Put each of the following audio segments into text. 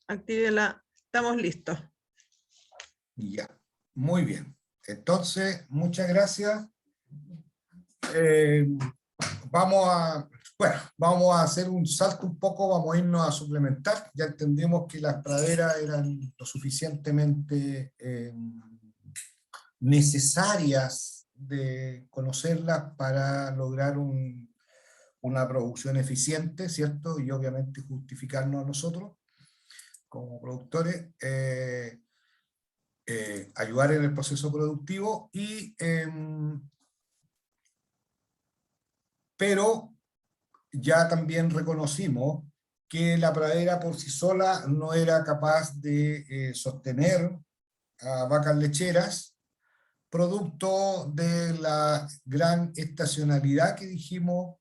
Actívela. Estamos listos. Ya, muy bien. Entonces, muchas gracias. Vamos a hacer un salto un poco, vamos a irnos a suplementar. Ya entendimos que las praderas eran lo suficientemente necesarias de conocerlas para lograr una producción eficiente, ¿cierto? Y obviamente justificarnos a nosotros como productores, ayudar en el proceso productivo, pero ya también reconocimos que la pradera por sí sola no era capaz de sostener a vacas lecheras, producto de la gran estacionalidad que dijimos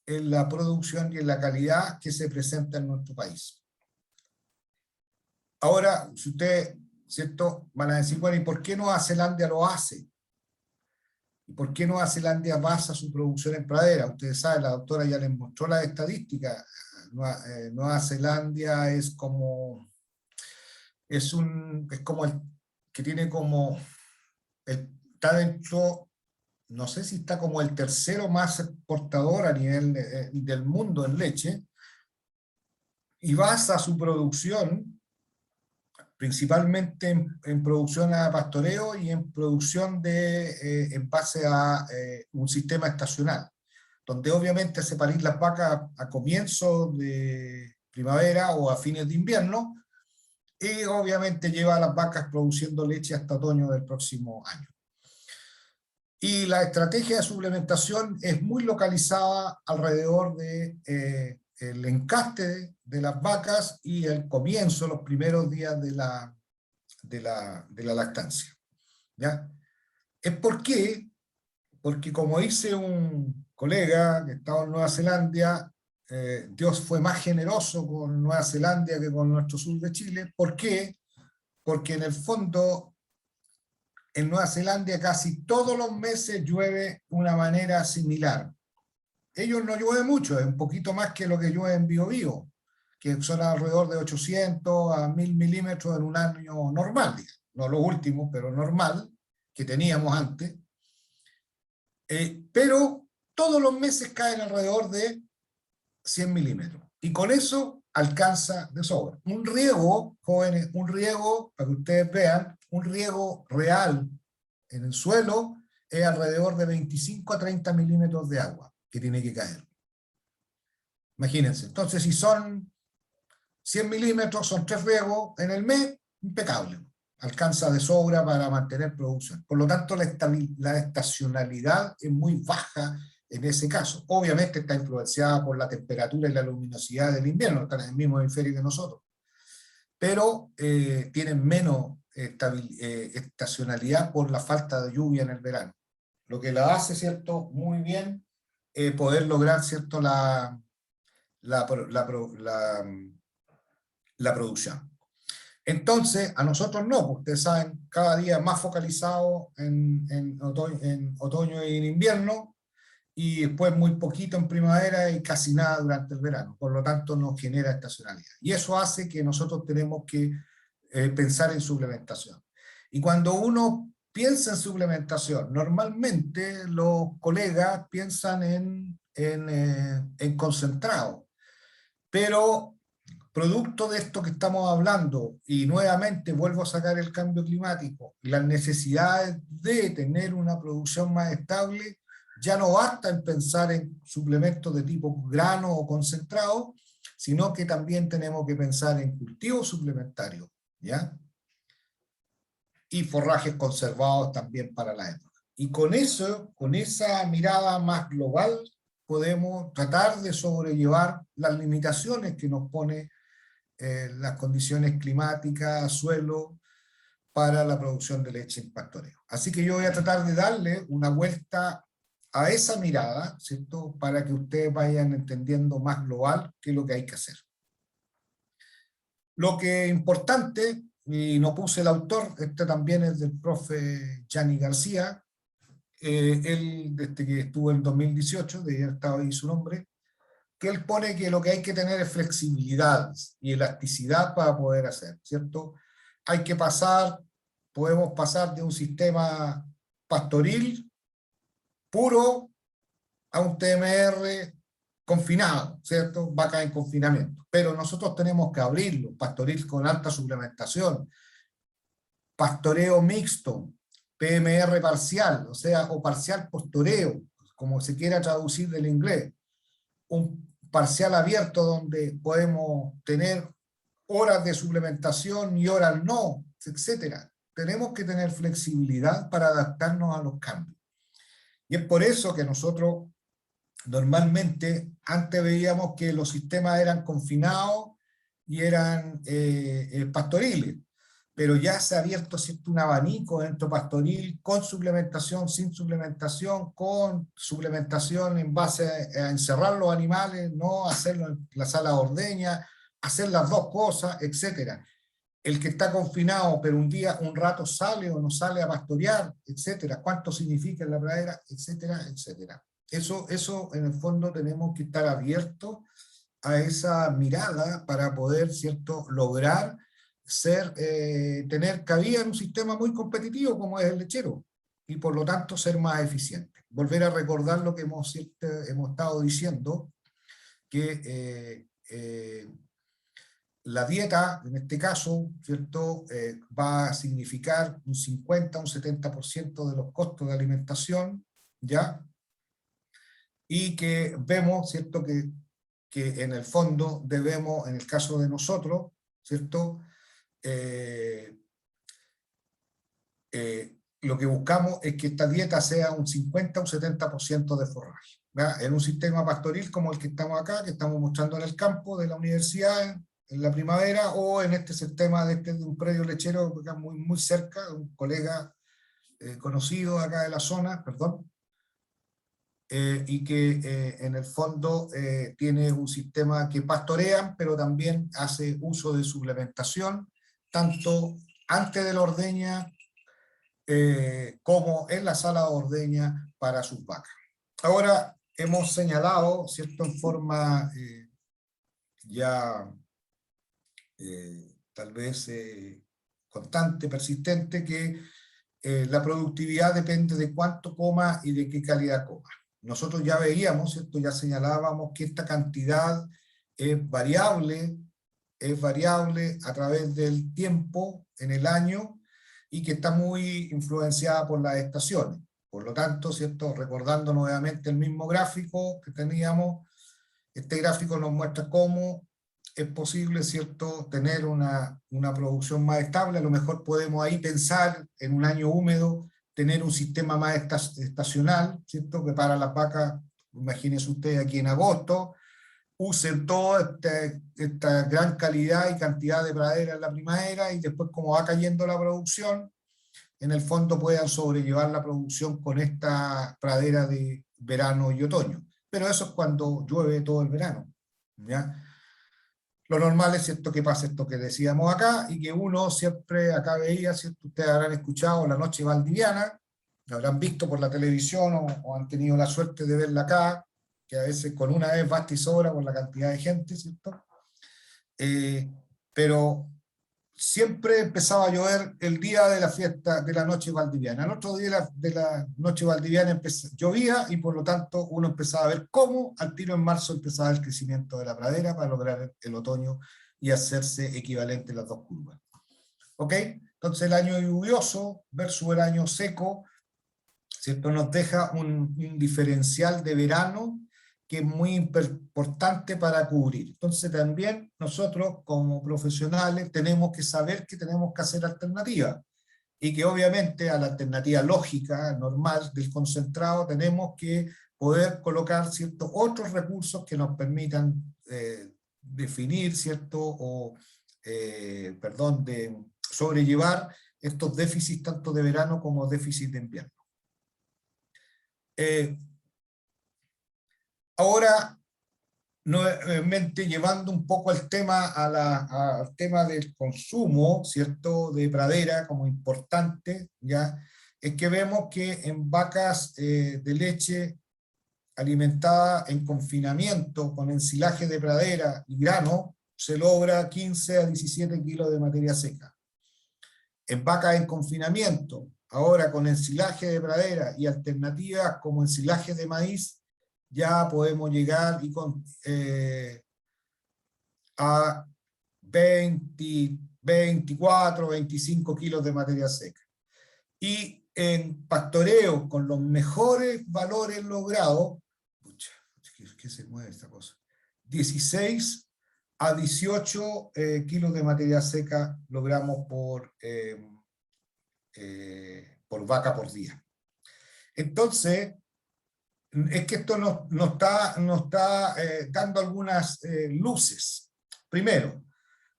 en la producción y en la calidad que se presenta en nuestro país. Ahora, si ustedes, ¿cierto?, van a decir, bueno, ¿y por qué Nueva Zelanda lo hace? ¿Y por qué Nueva Zelanda basa su producción en pradera? Ustedes saben, la doctora ya les mostró las estadísticas. Nueva Zelanda es como el que tiene como, está dentro, no sé si está como el tercero más exportador a nivel del mundo en leche, y basa su producción principalmente en producción a pastoreo y en producción en base a un sistema estacional, donde obviamente se parir las vacas a comienzo de primavera o a fines de invierno, y obviamente lleva a las vacas produciendo leche hasta otoño del próximo año. Y la estrategia de suplementación es muy localizada alrededor de el encaste de las vacas y el comienzo, los primeros días de la lactancia. ¿Ya? ¿Es por qué? Porque como dice un colega que estaba en Nueva Zelanda, Dios fue más generoso con Nueva Zelanda que con nuestro sur de Chile. ¿Por qué? Porque en el fondo en Nueva Zelanda casi todos los meses llueve de una manera similar. Ellos no llueve mucho, es un poquito más que lo que llueve en Biobío, que son alrededor de 800 a 1000 milímetros en un año normal, digamos. No lo último, pero normal, que teníamos antes. Pero todos los meses caen alrededor de 100 milímetros. Y con eso alcanza de sobra. Un riego, jóvenes, un riego, para que ustedes vean, un riego real en el suelo es alrededor de 25 a 30 milímetros de agua que tiene que caer. Imagínense. Entonces, si son 100 milímetros, son 3 riegos en el mes, impecable. Alcanza de sobra para mantener producción. Por lo tanto, la estacionalidad es muy baja en ese caso. Obviamente está influenciada por la temperatura y la luminosidad del invierno, están en el mismo hemisferio que nosotros. Pero tienen menos estacionalidad por la falta de lluvia en el verano. Lo que la hace, ¿cierto?, muy bien poder lograr, ¿cierto?, la producción. Entonces, a nosotros no, porque ustedes saben, cada día más focalizado en otoño y en invierno, y después muy poquito en primavera y casi nada durante el verano. Por lo tanto, nos genera estacionalidad. Y eso hace que nosotros tenemos que pensar en suplementación. Y cuando uno piensa en suplementación, normalmente los colegas piensan en concentrado, pero producto de esto que estamos hablando, y nuevamente vuelvo a sacar el cambio climático y las necesidades de tener una producción más estable, ya no basta en pensar en suplementos de tipo grano o concentrado, sino que también tenemos que pensar en cultivos suplementarios, ¿ya? Y forrajes conservados también para la época. Y con eso, con esa mirada más global, podemos tratar de sobrellevar las limitaciones que nos pone las condiciones climáticas, suelo, para la producción de leche en pastoreo. Así que yo voy a tratar de darle una vuelta a esa mirada, ¿cierto?, para que ustedes vayan entendiendo más global qué es lo que hay que hacer. Lo que es importante, y no puse el autor, este también es del profe Gianni García, él desde que estuvo en 2018, de haber estado ahí su nombre, que él pone que lo que hay que tener es flexibilidad y elasticidad para poder hacer, ¿cierto? Hay que podemos pasar de un sistema pastoril puro a un TMR confinado, ¿cierto? Vaca en confinamiento. Pero nosotros tenemos que abrirlo, pastoril con alta suplementación, pastoreo mixto, PMR parcial, o sea, o parcial pastoreo, como se quiera traducir del inglés. Un parcial abierto donde podemos tener horas de suplementación y horas no, etcétera. Tenemos que tener flexibilidad para adaptarnos a los cambios. Y es por eso que nosotros normalmente antes veíamos que los sistemas eran confinados y eran pastoriles, pero ya se ha abierto, ¿cierto?, un abanico dentro pastoril con suplementación, sin suplementación, con suplementación en base a encerrar los animales, no hacerlo en la sala de ordeña, hacer las dos cosas, etcétera. El que está confinado, pero un rato sale o no sale a pastorear, etcétera. ¿Cuánto significa en la pradera? Etcétera, etcétera. Eso en el fondo tenemos que estar abiertos a esa mirada para poder, ¿cierto?, lograr tener cabida en un sistema muy competitivo como es el lechero y por lo tanto ser más eficiente. Volver a recordar lo que hemos estado diciendo, que la dieta, en este caso, ¿cierto?, va a significar un 50, un 70% de los costos de alimentación, ¿ya? Y que vemos, ¿cierto?, que en el fondo debemos, en el caso de nosotros, ¿cierto?, lo que buscamos es que esta dieta sea un 50 o un 70% de forraje, ¿verdad? En un sistema pastoril como el que estamos acá, que estamos mostrando en el campo de la universidad en la primavera, o en este sistema de un predio lechero muy, muy cerca, un colega conocido acá de la zona, perdón, y que en el fondo tiene un sistema que pastorean, pero también hace uso de suplementación, tanto antes de la ordeña como en la sala de ordeña para sus vacas. Ahora hemos señalado, ¿cierto?, en forma ya tal vez constante, persistente, que la productividad depende de cuánto coma y de qué calidad coma. Nosotros ya veíamos, ¿cierto?, ya señalábamos que esta cantidad es variable a través del tiempo en el año y que está muy influenciada por las estaciones. Por lo tanto, ¿cierto?, recordando nuevamente el mismo gráfico que teníamos, este gráfico nos muestra cómo es posible, ¿cierto?, tener una producción más estable. A lo mejor podemos ahí pensar en un año húmedo, tener un sistema más estacional, ¿cierto?, que para las vacas, imagínense ustedes aquí en agosto, usen toda esta gran calidad y cantidad de pradera en la primavera y después como va cayendo la producción, en el fondo puedan sobrellevar la producción con esta pradera de verano y otoño. Pero eso es cuando llueve todo el verano, ¿ya? Lo normal es, ¿cierto?, que pase esto que decíamos acá y que uno siempre acá veía, ¿cierto?, ustedes habrán escuchado la noche valdiviana, la habrán visto por la televisión o han tenido la suerte de verla acá, que a veces con una vez basta y sobra por la cantidad de gente, ¿cierto? Pero siempre empezaba a llover el día de la fiesta de la noche valdiviana. El otro día de la noche valdiviana llovía y por lo tanto uno empezaba a ver cómo al tiro en marzo empezaba el crecimiento de la pradera para lograr el otoño y hacerse equivalente las dos curvas. ¿Ok? Entonces el año lluvioso versus el año seco, ¿cierto?, nos deja un diferencial de verano que es muy importante para cubrir. Entonces también nosotros como profesionales tenemos que saber que tenemos que hacer alternativas y que obviamente a la alternativa lógica, normal del concentrado, tenemos que poder colocar ciertos otros recursos que nos permitan definir, ¿cierto?, o, perdón, de sobrellevar estos déficits tanto de verano como déficits de invierno. Ahora, nuevamente llevando un poco el tema al tema del consumo, ¿cierto?, de pradera como importante, ¿ya? Es que vemos que en vacas de leche alimentada en confinamiento con ensilaje de pradera y grano, se logra 15 a 17 kilos de materia seca. En vacas en confinamiento, ahora con ensilaje de pradera y alternativas como ensilaje de maíz, ya podemos llegar a 20, 24, 25 kilos de materia seca. Y en pastoreo, con los mejores valores logrados, ¿qué se mueve esta cosa? 16 a 18 kilos de materia seca logramos por vaca por día. Entonces, es que esto nos está dando algunas luces. Primero,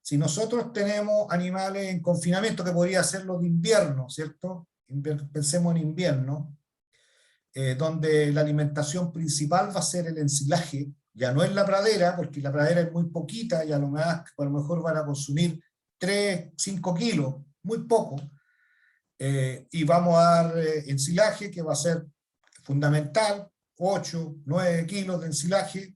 si nosotros tenemos animales en confinamiento, que podría ser los de invierno, ¿cierto? Pensemos en invierno, donde la alimentación principal va a ser el ensilaje, ya no es la pradera, porque la pradera es muy poquita y a lo mejor van a consumir 3, 5 kilos, muy poco, y vamos a dar ensilaje, que va a ser fundamental, 8, 9 kilos de ensilaje,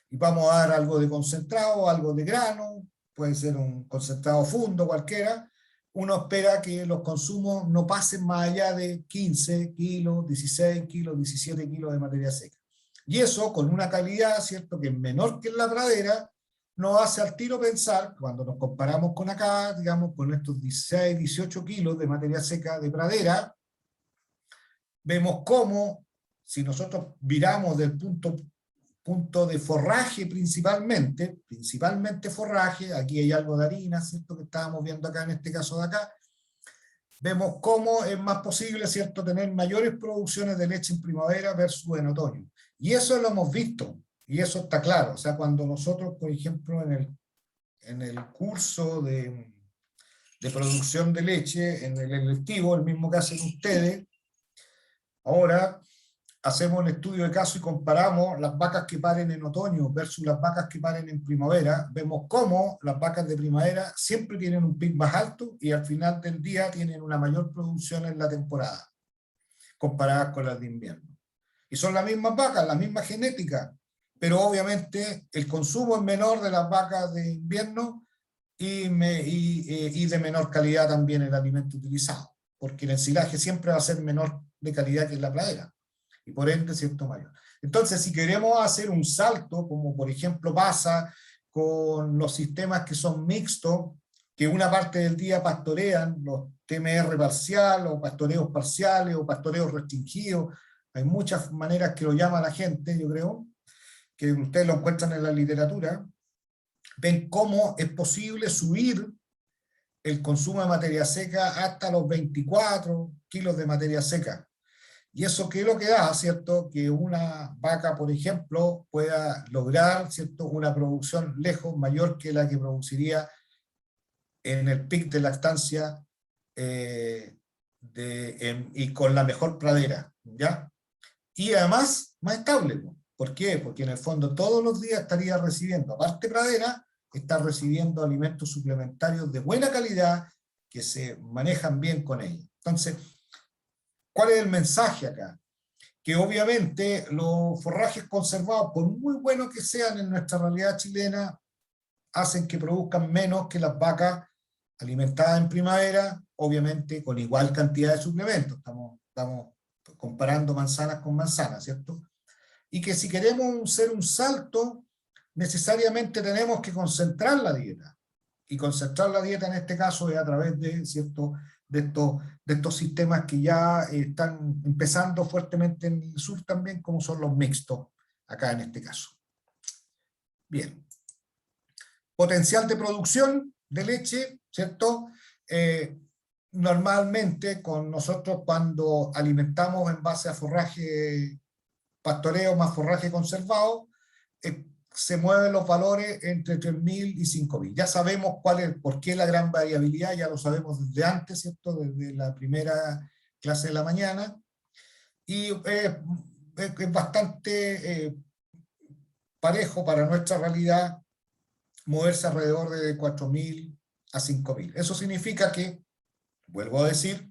y vamos a dar algo de concentrado, algo de grano, puede ser un concentrado fundo, cualquiera. Uno espera que los consumos no pasen más allá de 15 kilos, 16 kilos, 17 kilos de materia seca. Y eso, con una calidad, ¿cierto?, que es menor que en la pradera, nos hace al tiro pensar, cuando nos comparamos con acá, digamos, con estos 16, 18 kilos de materia seca de pradera, vemos cómo, si nosotros viramos del punto de forraje principalmente forraje, aquí hay algo de harina, ¿cierto?, que estábamos viendo acá en este caso de acá, vemos cómo es más posible, ¿cierto?, tener mayores producciones de leche en primavera versus en otoño. Y eso lo hemos visto, y eso está claro. O sea, cuando nosotros, por ejemplo, en el curso de producción de leche, en el electivo, el mismo que hacen ustedes, ahora hacemos un estudio de caso y comparamos las vacas que paren en otoño versus las vacas que paren en primavera, vemos cómo las vacas de primavera siempre tienen un pic más alto y al final del día tienen una mayor producción en la temporada, comparadas con las de invierno. Y son las mismas vacas, la misma genética, pero obviamente el consumo es menor de las vacas de invierno y de menor calidad también el alimento utilizado, porque el ensilaje siempre va a ser menor de calidad que en la pradera, y por ende, ¿cierto?, mayor. Entonces, si queremos hacer un salto, como por ejemplo pasa con los sistemas que son mixtos, que una parte del día pastorean, los TMR parcial, o pastoreos parciales, o pastoreos restringidos, hay muchas maneras que lo llama la gente, yo creo, que ustedes lo encuentran en la literatura, ven cómo es posible subir el consumo de materia seca hasta los 24 kilos de materia seca. Y eso, ¿qué es lo que da, cierto? Que una vaca, por ejemplo, pueda lograr, ¿cierto?, una producción lejos mayor que la que produciría en el pic de lactancia y con la mejor pradera, ¿ya? Y además, más estable. ¿Por qué? Porque en el fondo todos los días estaría recibiendo, aparte pradera, está recibiendo alimentos suplementarios de buena calidad que se manejan bien con ella. Entonces, ¿cuál es el mensaje acá? Que obviamente los forrajes conservados, por muy buenos que sean en nuestra realidad chilena, hacen que produzcan menos que las vacas alimentadas en primavera, obviamente con igual cantidad de suplementos. Estamos comparando manzanas con manzanas, ¿cierto? Y que si queremos hacer un salto, necesariamente tenemos que concentrar la dieta. Y concentrar la dieta en este caso es a través de, ¿cierto?, de estos sistemas que ya están empezando fuertemente en el sur también, como son los mixtos, acá en este caso. Bien. Potencial de producción de leche, ¿cierto? Normalmente con nosotros, cuando alimentamos en base a forraje pastoreo más forraje conservado, se mueven los valores entre 3.000 y 5.000. Ya sabemos por qué la gran variabilidad, ya lo sabemos desde antes, ¿cierto?, desde la primera clase de la mañana, y es bastante parejo para nuestra realidad moverse alrededor de 4.000 a 5.000. Eso significa que, vuelvo a decir,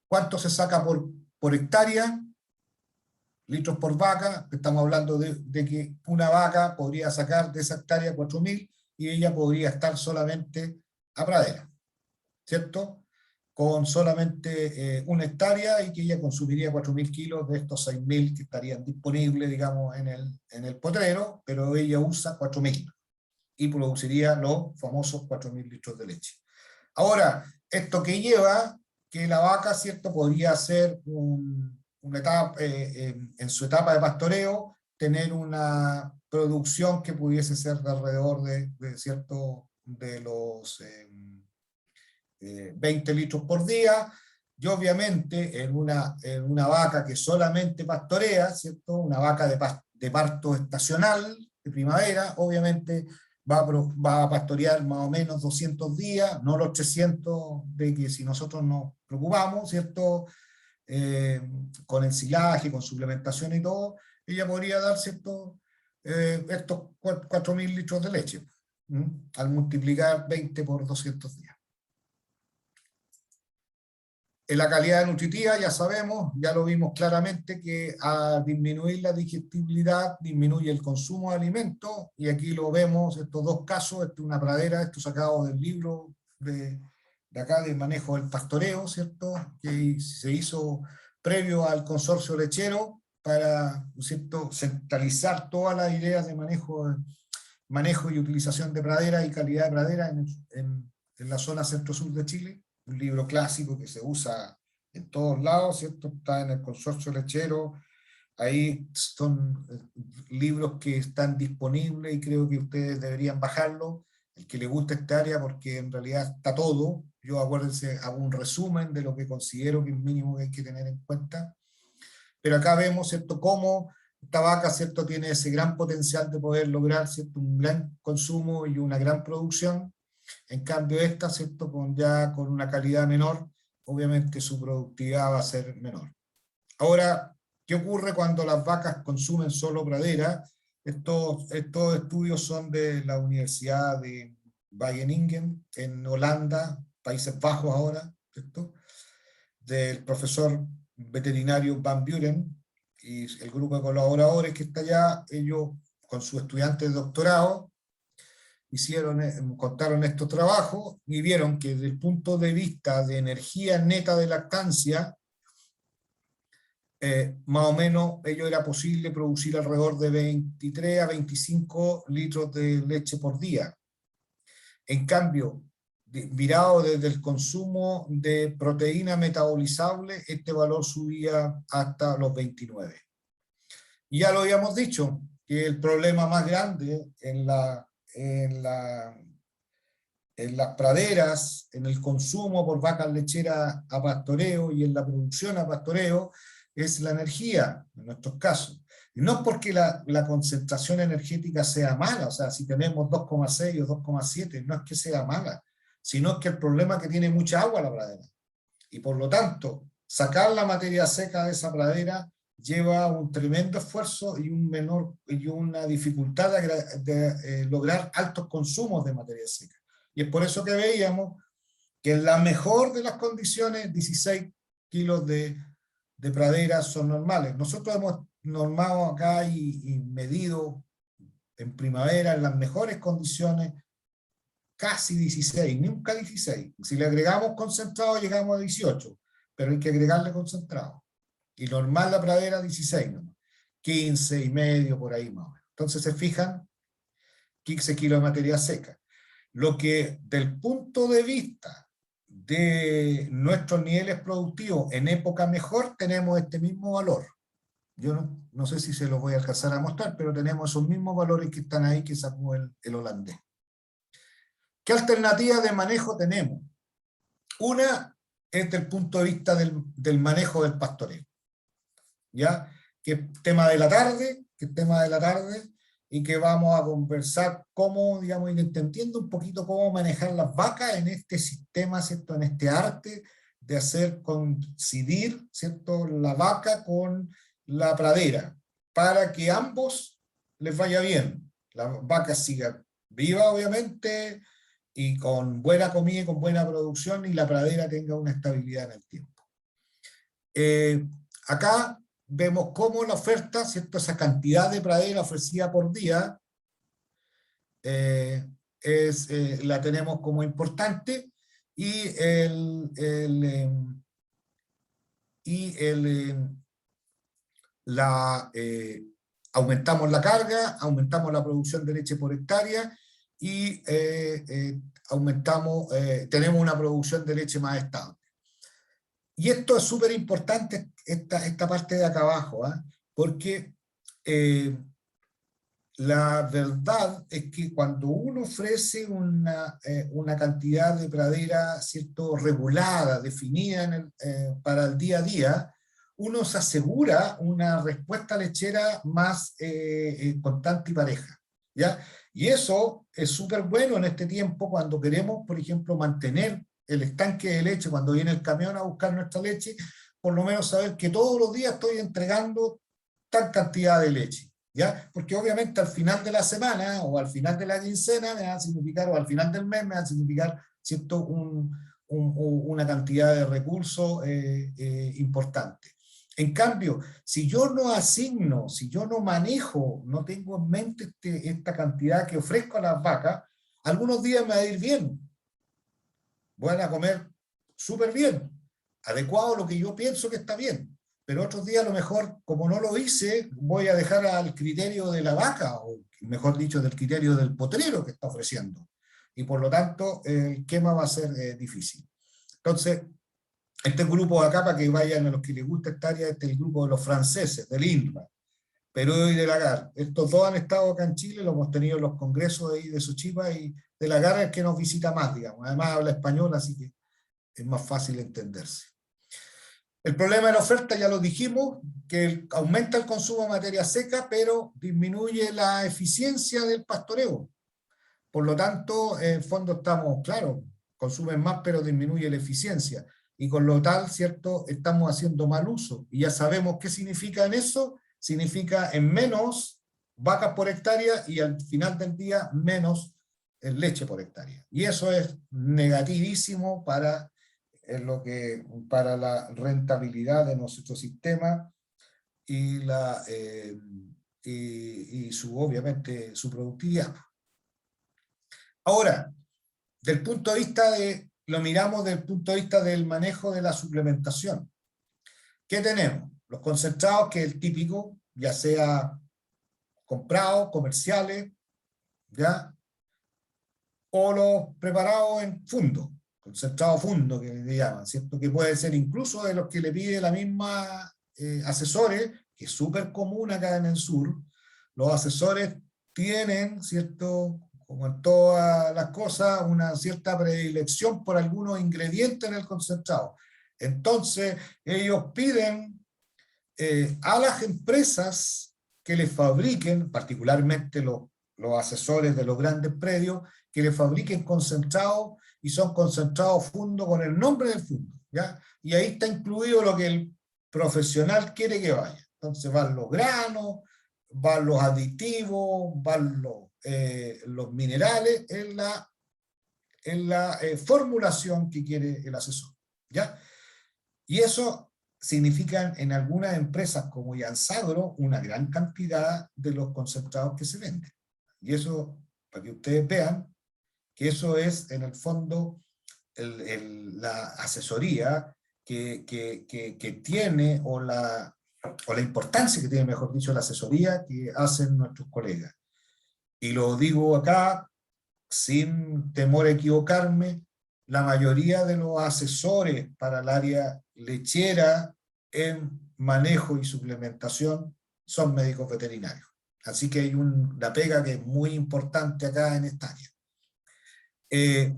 ¿cuánto se saca por hectárea? litros por vaca, estamos hablando de que una vaca podría sacar de esa hectárea 4.000 y ella podría estar solamente a pradera, ¿cierto? Con solamente una hectárea y que ella consumiría 4.000 kilos de estos 6.000 que estarían disponibles, digamos, en el potrero, pero ella usa 4.000 y produciría los famosos 4.000 litros de leche. Ahora, esto que lleva que la vaca, ¿cierto?, podría hacer una etapa, en su etapa de pastoreo, tener una producción que pudiese ser de alrededor ¿cierto?, de los 20 litros por día, y obviamente en una vaca que solamente pastorea, ¿cierto?, una vaca de parto estacional, de primavera, obviamente va a pastorear más o menos 200 días, no los 300 de que si nosotros nos preocupamos, ¿cierto?, con ensilaje, con suplementación y todo, ella podría dar, ¿cierto?, estos 4.000 litros de leche, al multiplicar 20 por 200 días. En la calidad nutritiva ya sabemos, ya lo vimos claramente, que al disminuir la digestibilidad disminuye el consumo de alimentos, y aquí lo vemos, estos dos casos, esto es una pradera, esto sacado del libro de acá del manejo del pastoreo, ¿cierto?, que se hizo previo al consorcio lechero para, ¿cierto?, centralizar todas las ideas de manejo y utilización de pradera y calidad de pradera en la zona centro-sur de Chile. Un libro clásico que se usa en todos lados, ¿cierto? Está en el consorcio lechero, ahí son libros que están disponibles y creo que ustedes deberían bajarlo, el que le guste esta área, porque en realidad está todo. Yo, acuérdense, hago un resumen de lo que considero que es mínimo que hay que tener en cuenta, pero acá vemos, ¿cierto?, cómo esta vaca, ¿cierto?, tiene ese gran potencial de poder lograr, ¿cierto?, un gran consumo y una gran producción. En cambio esta, ¿cierto?, con una calidad menor, obviamente su productividad va a ser menor. Ahora, ¿qué ocurre cuando las vacas consumen solo pradera? Estos estudios son de la Universidad de Wageningen, en Holanda, Países Bajos ahora, ¿cierto?, del profesor veterinario Van Buren y el grupo de colaboradores que está allá. Ellos, con sus estudiantes de doctorado, contaron estos trabajos y vieron que desde el punto de vista de energía neta de lactancia, más o menos ello era posible producir alrededor de 23 a 25 litros de leche por día. En cambio, mirado desde el consumo de proteína metabolizable, este valor subía hasta los 29. Y ya lo habíamos dicho, que el problema más grande en las praderas, en el consumo por vacas lecheras a pastoreo y en la producción a pastoreo, es la energía, en nuestros casos. Y no es porque la concentración energética sea mala, o sea, si tenemos 2,6 o 2,7, no es que sea mala, sino que el problema es que tiene mucha agua la pradera. Y por lo tanto, sacar la materia seca de esa pradera lleva un tremendo esfuerzo y una dificultad de lograr altos consumos de materia seca. Y es por eso que veíamos que en la mejor de las condiciones, 16 kilos de pradera son normales. Nosotros hemos normado acá y medido en primavera, en las mejores condiciones, casi 16, nunca 16. Si le agregamos concentrado, llegamos a 18, pero hay que agregarle concentrado. Y normal la pradera, 16, ¿no? 15 y medio, por ahí más o menos. Entonces se fijan, 15 kilos de materia seca. Lo que, del punto de vista de nuestros niveles productivos en época mejor, tenemos este mismo valor. Yo no sé si se los voy a alcanzar a mostrar, pero tenemos esos mismos valores que están ahí que sacó el holandés. ¿Qué alternativas de manejo tenemos? Una es desde el punto de vista del manejo del pastoreo, ¿ya? Que es tema de la tarde, y que vamos a conversar cómo, digamos, ir entendiendo un poquito cómo manejar las vacas en este sistema, ¿cierto?, en este arte de hacer coincidir, ¿cierto?, la vaca con la pradera, para que ambos les vaya bien. La vaca siga viva, obviamente, y con buena comida y con buena producción, y la pradera tenga una estabilidad en el tiempo. Acá vemos cómo la oferta, ¿cierto? Esa cantidad de pradera ofrecida por día la tenemos como importante, y aumentamos la carga, aumentamos la producción de leche por hectárea, y tenemos una producción de leche más estable. Y esto es súper importante, esta parte de acá abajo, ¿eh? Porque la verdad es que cuando uno ofrece una cantidad de pradera, ¿cierto?, regulada, definida para el día a día, uno se asegura una respuesta lechera más constante y pareja, ¿ya? Y eso es súper bueno en este tiempo cuando queremos, por ejemplo, mantener el estanque de leche cuando viene el camión a buscar nuestra leche, por lo menos saber que todos los días estoy entregando tal cantidad de leche. ¿Ya? Porque obviamente al final de la semana o al final de la quincena me va a significar, o al final del mes me va a significar, ¿cierto?, una cantidad de recursos importante. En cambio, si yo no asigno, si yo no manejo, no tengo en mente esta cantidad que ofrezco a las vacas, algunos días me va a ir bien, van a comer súper bien, adecuado a lo que yo pienso que está bien. Pero otros días a lo mejor, como no lo hice, voy a dejar al criterio de la vaca, o mejor dicho, del criterio del potrero que está ofreciendo. Y por lo tanto, el quema va a ser difícil. Entonces, este grupo de acá, para que vayan a los que les gusta esta área, este es el grupo de los franceses, del INRA, Perú y de Lagarde. Estos dos han estado acá en Chile, lo hemos tenido en los congresos ahí de Sochipa, y de Lagarde es el que nos visita más, digamos. Además habla español, así que es más fácil entenderse. El problema de la oferta, ya lo dijimos, que aumenta el consumo de materia seca, pero disminuye la eficiencia del pastoreo. Por lo tanto, en el fondo estamos, claro, consumen más, pero disminuye la eficiencia. Y con lo tal, ¿cierto?, estamos haciendo mal uso. Y ya sabemos qué significa en eso. Significa en menos vacas por hectárea y al final del día menos leche por hectárea. Y eso es negativísimo para la rentabilidad de nuestro sistema y, obviamente su productividad. Ahora, lo miramos desde el punto de vista del manejo de la suplementación. ¿Qué tenemos? Los concentrados, que es el típico, ya sea comprados, comerciales, ¿ya?, o los preparados en fundo, concentrado fundo que le llaman, ¿cierto?, que puede ser incluso de los que le pide la misma asesores, que es súper común acá en el sur. Los asesores tienen, ¿cierto?, como en todas las cosas, una cierta predilección por algunos ingredientes en el concentrado. Entonces, ellos piden a las empresas que les fabriquen, particularmente los asesores de los grandes predios, que les fabriquen concentrados, y son concentrados fundo con el nombre del fundo, ¿ya? Y ahí está incluido lo que el profesional quiere que vaya. Entonces van los granos, van los aditivos, van los minerales en la formulación que quiere el asesor, ¿ya? Y eso significa en algunas empresas como Yansagro una gran cantidad de los concentrados que se venden. Y eso, para que ustedes vean, que eso es en el fondo la asesoría que tiene, o la importancia que tiene, mejor dicho, la asesoría que hacen nuestros colegas. Y lo digo acá sin temor a equivocarme, la mayoría de los asesores para el área lechera en manejo y suplementación son médicos veterinarios. Así que hay una pega que es muy importante acá en esta área. ¿Qué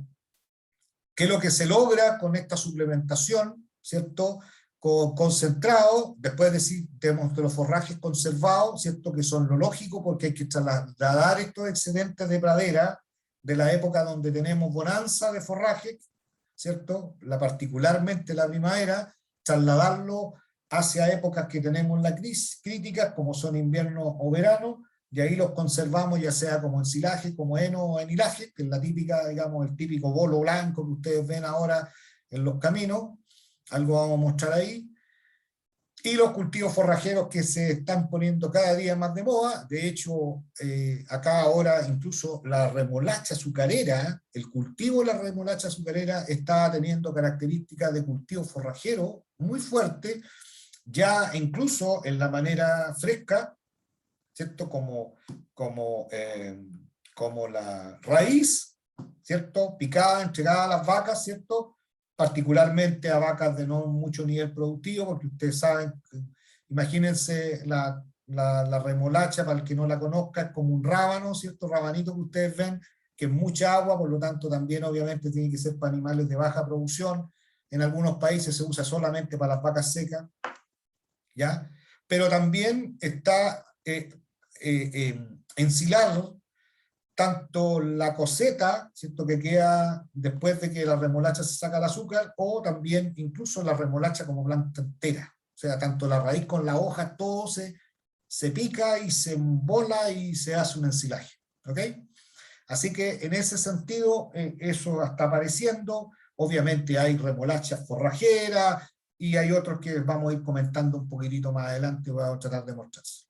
es lo que se logra con esta suplementación? ¿Cierto? Concentrado, después de los forrajes conservados, ¿cierto?, que son lo lógico, porque hay que trasladar estos excedentes de pradera de la época donde tenemos bonanza de forraje, ¿cierto?, particularmente la primavera, trasladarlo hacia épocas que tenemos la crisis críticas, como son invierno o verano, y ahí los conservamos, ya sea como en silaje, como heno o en hilaje, que es la típica, digamos, el típico bolo blanco que ustedes ven ahora en los caminos. Algo vamos a mostrar ahí. Y los cultivos forrajeros que se están poniendo cada día más de moda. De hecho, acá ahora incluso la remolacha azucarera, el cultivo de la remolacha azucarera está teniendo características de cultivo forrajero muy fuerte, ya incluso en la manera fresca, ¿cierto? Como la raíz, ¿cierto? Picada, entregada a las vacas, ¿cierto? Particularmente a vacas de no mucho nivel productivo, porque ustedes saben, imagínense la remolacha, para el que no la conozca, es como un rábano, ¿cierto? Rabanito que ustedes ven, que es mucha agua, por lo tanto también obviamente tiene que ser para animales de baja producción. En algunos países se usa solamente para las vacas secas, ¿ya? Pero también está ensilar tanto la coseta, ¿cierto?, que queda después de que la remolacha se saca el azúcar, o también incluso la remolacha como planta entera. O sea, tanto la raíz con la hoja, todo se pica y se embola y se hace un ensilaje. ¿Ok? Así que en ese sentido, eso está apareciendo. Obviamente hay remolachas forrajeras y hay otros que vamos a ir comentando un poquitito más adelante, voy a tratar de mostrarse.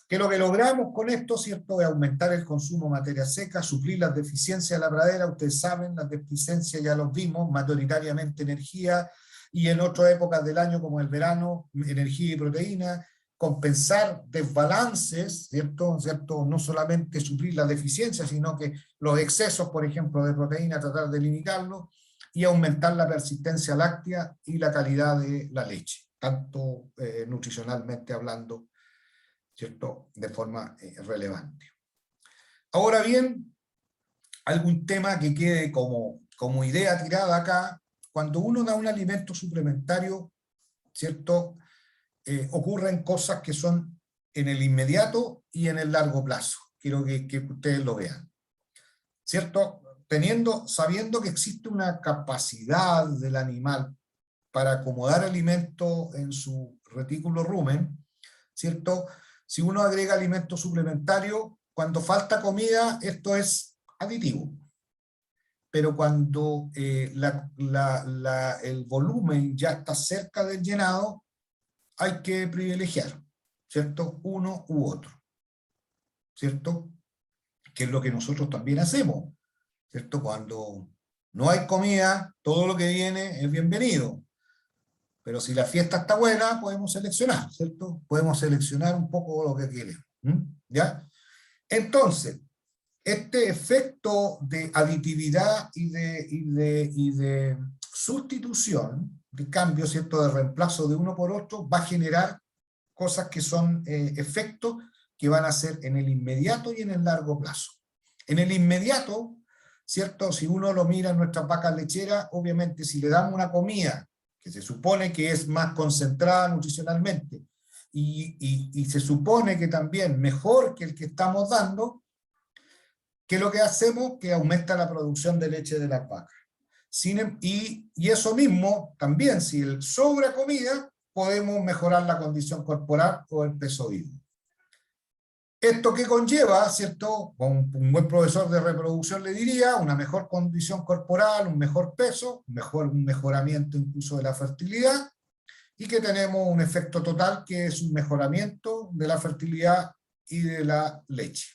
Que lo que logramos con esto, ¿cierto?, es aumentar el consumo de materia seca, suplir las deficiencias de la pradera. Ustedes saben, las deficiencias ya los vimos, mayoritariamente energía, y en otras épocas del año, como el verano, energía y proteína, compensar desbalances, ¿cierto? No solamente suplir las deficiencias, sino que los excesos, por ejemplo, de proteína, tratar de limitarlos, y aumentar la persistencia láctea y la calidad de la leche, tanto nutricionalmente hablando, ¿cierto?, de forma relevante. Ahora bien, algún tema que quede como idea tirada acá: cuando uno da un alimento suplementario, ¿cierto?, ocurren cosas que son en el inmediato y en el largo plazo. Quiero que ustedes lo vean, ¿cierto? Sabiendo que existe una capacidad del animal para acomodar alimento en su retículo rumen, ¿cierto? Si uno agrega alimento suplementario, cuando falta comida, esto es aditivo. Pero cuando el volumen ya está cerca del llenado, hay que privilegiar, ¿cierto?, uno u otro, ¿cierto? Que es lo que nosotros también hacemos, ¿cierto? Cuando no hay comida, todo lo que viene es bienvenido. Pero si la fiesta está buena, podemos seleccionar, ¿cierto? Podemos seleccionar un poco lo que queremos, ¿ya? Entonces, este efecto de aditividad y de sustitución, de cambio, ¿cierto?, de reemplazo de uno por otro, va a generar cosas que son efectos que van a ser en el inmediato y en el largo plazo. En el inmediato, ¿cierto?, si uno lo mira en nuestras vacas lecheras, obviamente si le damos una comida que se supone que es más concentrada nutricionalmente y se supone que también mejor que el que estamos dando, ¿qué es lo que hacemos? Que aumenta la producción de leche de las vacas. Y eso mismo, también, si sobra comida, podemos mejorar la condición corporal o el peso vivo. Esto que conlleva, ¿cierto? Un buen profesor de reproducción le diría, una mejor condición corporal, un mejor peso, un mejoramiento incluso de la fertilidad, y que tenemos un efecto total que es un mejoramiento de la fertilidad y de la leche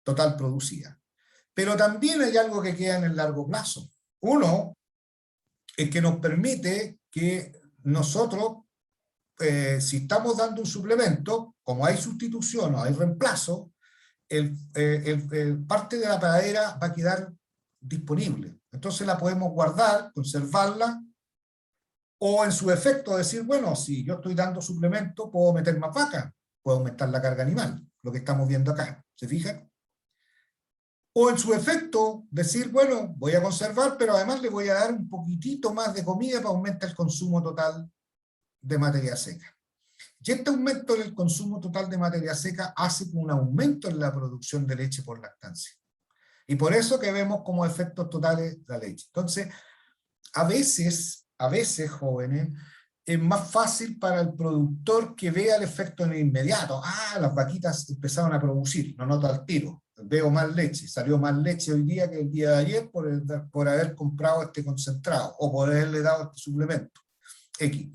total producida. Pero también hay algo que queda en el largo plazo. Uno, es que nos permite que nosotros, si estamos dando un suplemento, como hay sustitución o hay reemplazo, parte de la pradera va a quedar disponible. Entonces la podemos guardar, conservarla, o en su efecto decir, bueno, si yo estoy dando suplemento, puedo meter más vacas, puedo aumentar la carga animal, lo que estamos viendo acá. ¿Se fijan? O en su efecto, decir, bueno, voy a conservar, pero además le voy a dar un poquitito más de comida para aumentar el consumo total de materia seca. Y este aumento del consumo total de materia seca hace un aumento en la producción de leche por lactancia. Y por eso que vemos como efectos totales la leche. Entonces, a veces, jóvenes, es más fácil para el productor que vea el efecto en el inmediato. Ah, las vaquitas empezaron a producir, lo noto al tiro. Veo más leche, salió más leche hoy día que el día de ayer por haber comprado este concentrado o por haberle dado este suplemento X.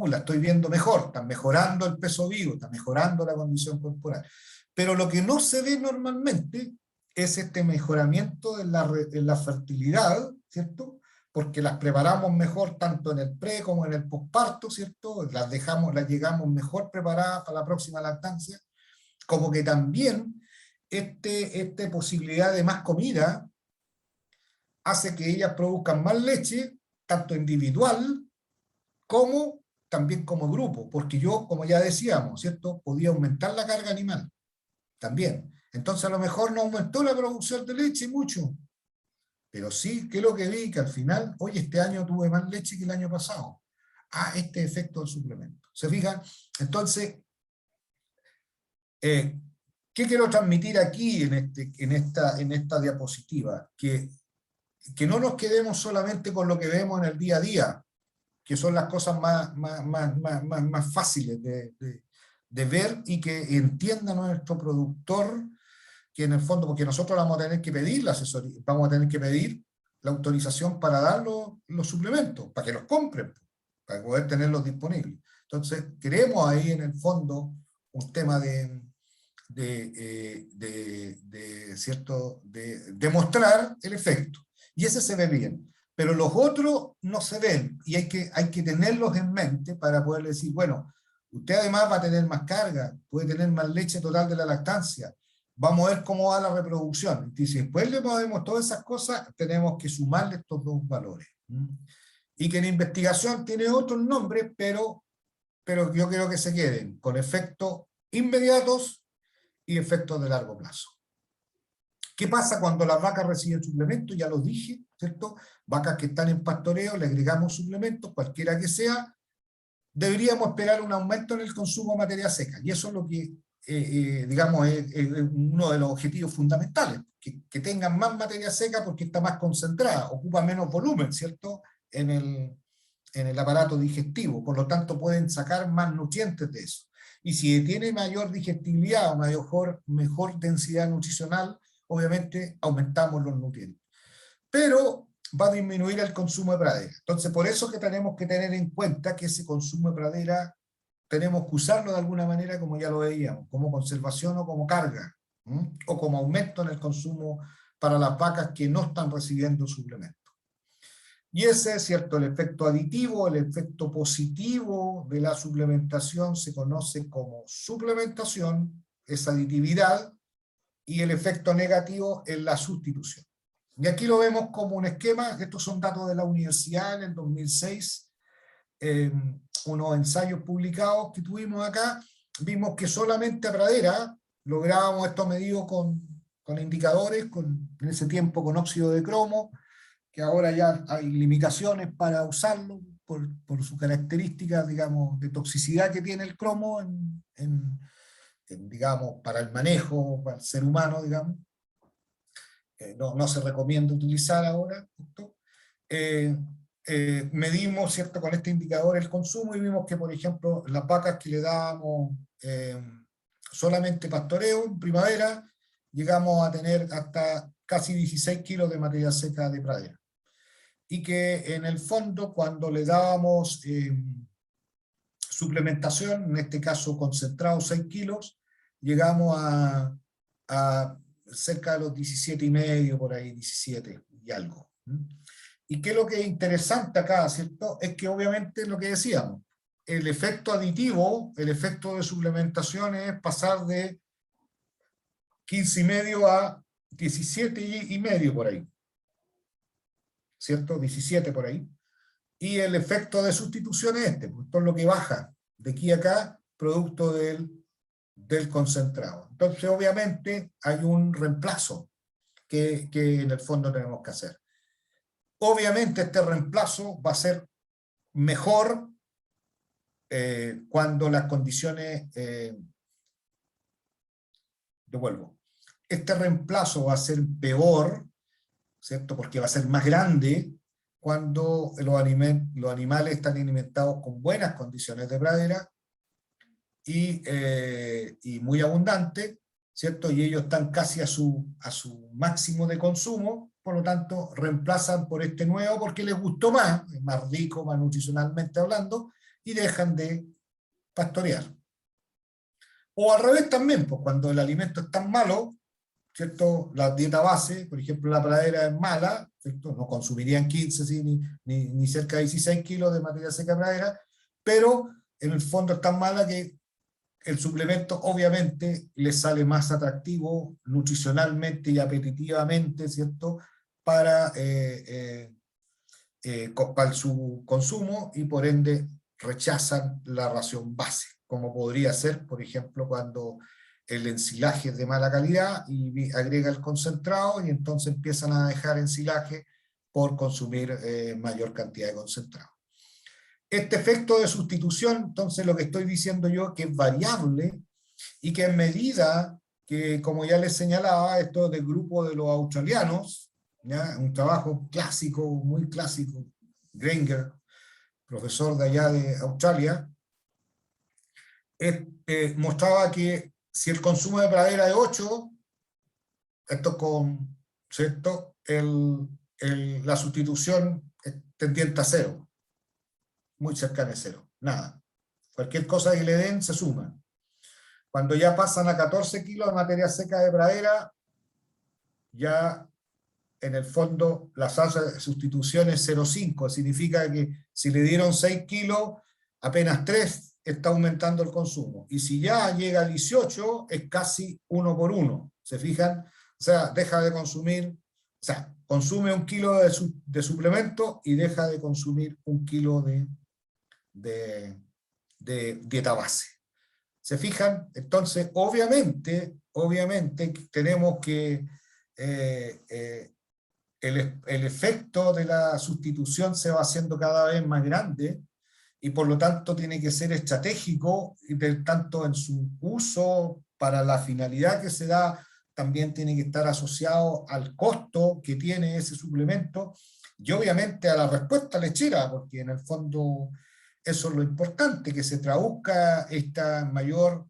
la estoy viendo mejor, está mejorando el peso vivo, está mejorando la condición corporal. Pero lo que no se ve normalmente es este mejoramiento en la fertilidad, ¿cierto? Porque las preparamos mejor tanto en el pre como en el posparto, ¿cierto? Las llegamos mejor preparadas para la próxima lactancia, como que también esta posibilidad de más comida hace que ellas produzcan más leche, tanto individual como también como grupo, porque yo, como ya decíamos, ¿cierto? Podía aumentar la carga animal también. Entonces a lo mejor no aumentó la producción de leche mucho, pero sí que lo que vi, que al final, hoy este año tuve más leche que el año pasado. Este efecto del suplemento. ¿Se fijan? Entonces, ¿qué quiero transmitir aquí en esta diapositiva? Que no nos quedemos solamente con lo que vemos en el día a día, que son las cosas más fáciles de ver y que entienda nuestro productor, que en el fondo, porque nosotros vamos a tener que pedir la asesoría, vamos a tener que pedir la autorización para dar los suplementos, para que los compren, para poder tenerlos disponibles. Entonces, queremos ahí en el fondo un tema ¿cierto? De demostrar el efecto. Y ese se ve bien. Pero los otros no se ven y hay que tenerlos en mente para poder decir, bueno, usted además va a tener más carga, puede tener más leche total de la lactancia, vamos a ver cómo va la reproducción. Y si después le podemos todas esas cosas, tenemos que sumarle estos dos valores. Y que en investigación tiene otros nombres, pero yo creo que se queden con efectos inmediatos y efectos de largo plazo. ¿Qué pasa cuando las vacas reciben suplementos? Ya lo dije, ¿cierto? Vacas que están en pastoreo, le agregamos suplementos, cualquiera que sea, deberíamos esperar un aumento en el consumo de materia seca. Y eso es lo que, digamos, es uno de los objetivos fundamentales, que tengan más materia seca porque está más concentrada, ocupa menos volumen, ¿cierto? En el aparato digestivo, por lo tanto pueden sacar más nutrientes de eso. Y si tiene mayor digestibilidad o mejor densidad nutricional, obviamente aumentamos los nutrientes. Pero va a disminuir el consumo de pradera. Entonces, por eso que tenemos que tener en cuenta que ese consumo de pradera tenemos que usarlo de alguna manera, como ya lo veíamos, como conservación o como carga, o como aumento en el consumo para las vacas que no están recibiendo suplementos. Y ese es cierto, el efecto aditivo, el efecto positivo de la suplementación se conoce como suplementación, es aditividad, y el efecto negativo es la sustitución. Y aquí lo vemos como un esquema, estos son datos de la universidad en el 2006, unos ensayos publicados que tuvimos acá, vimos que solamente a pradera lográbamos esto medido con indicadores, en ese tiempo con óxido de cromo, que ahora ya hay limitaciones para usarlo por sus características, digamos, de toxicidad que tiene el cromo digamos, para el manejo, para el ser humano, digamos. No se recomienda utilizar ahora. Medimos, ¿cierto?, con este indicador el consumo y vimos que, por ejemplo, las vacas que le dábamos solamente pastoreo en primavera, llegamos a tener hasta casi 16 kilos de materia seca de pradera. Y que en el fondo, cuando le dábamos suplementación, en este caso concentrado 6 kilos, llegamos a cerca de los 17,5, por ahí, 17 y algo. Y que lo que es interesante acá, ¿cierto?, es que obviamente lo que decíamos, el efecto aditivo, el efecto de suplementación es pasar de 15,5 a 17,5 por ahí, ¿cierto? 17 por ahí. Y el efecto de sustitución es pues esto es lo que baja de aquí a acá, producto del concentrado. Entonces, obviamente, hay un reemplazo que en el fondo tenemos que hacer. Obviamente, este reemplazo va a ser mejor cuando las condiciones... devuelvo. Este reemplazo va a ser peor, ¿cierto?, porque va a ser más grande cuando los animales están alimentados con buenas condiciones de pradera y muy abundante, ¿cierto? Y ellos están casi a su máximo de consumo, por lo tanto reemplazan por este nuevo porque les gustó más, es más rico, más nutricionalmente hablando, y dejan de pastorear. O al revés también, pues cuando el alimento es tan malo, ¿cierto? La dieta base, por ejemplo, la pradera es mala, ¿cierto? No consumirían 15 sí, ni cerca de 16 kilos de materia seca pradera, pero en el fondo es tan mala que el suplemento obviamente les sale más atractivo nutricionalmente y apetitivamente, ¿cierto? Para su consumo, y por ende rechazan la ración base, como podría ser, por ejemplo, cuando el ensilaje es de mala calidad y agrega el concentrado, y entonces empiezan a dejar ensilaje por consumir mayor cantidad de concentrado. Este efecto de sustitución, entonces lo que estoy diciendo yo, que es variable, y que en medida que, como ya les señalaba, esto del grupo de los australianos, ¿ya? Un trabajo clásico, muy clásico, Granger, profesor de allá de Australia, mostraba que si el consumo de pradera es 8, esto con, ¿cierto? La sustitución es tendiente a 0, muy cercana a 0, nada. Cualquier cosa que le den se suma. Cuando ya pasan a 14 kilos de materia seca de pradera, ya en el fondo la tasa de sustitución es 0,5, significa que si le dieron 6 kilos, apenas 3 está aumentando el consumo. Y si ya llega a 18, es casi 1 por 1. ¿Se fijan? O sea, deja de consumir, o sea, consume 1 kilo de suplemento y deja de consumir 1 kilo de dieta base. ¿Se fijan? Entonces, obviamente tenemos que el efecto de la sustitución se va haciendo cada vez más grande, y por lo tanto tiene que ser estratégico, tanto en su uso para la finalidad que se da, también tiene que estar asociado al costo que tiene ese suplemento, y obviamente a la respuesta lechera, porque en el fondo eso es lo importante, que se traduzca este mayor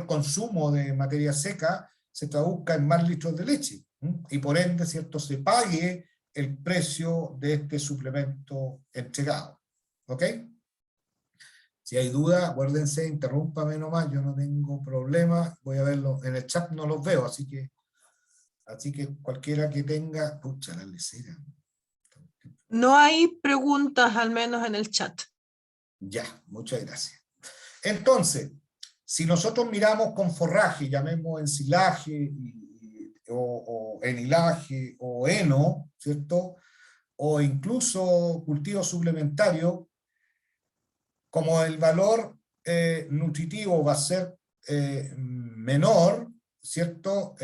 consumo de materia seca, se traduzca en más litros de leche, y por ende, ¿cierto?, se pague el precio de este suplemento entregado. ¿Ok? Si hay duda, acuérdense, interrúmpame nomás, yo no tengo problema, voy a verlo, en el chat no los veo, así que cualquiera que tenga, pucha, la lecera. No hay preguntas, al menos en el chat. Ya, muchas gracias. Entonces, si nosotros miramos con forraje, llamemos ensilaje, o enilaje, o heno, ¿cierto? O incluso cultivo suplementario, como el valor nutritivo va a ser menor, ¿cierto?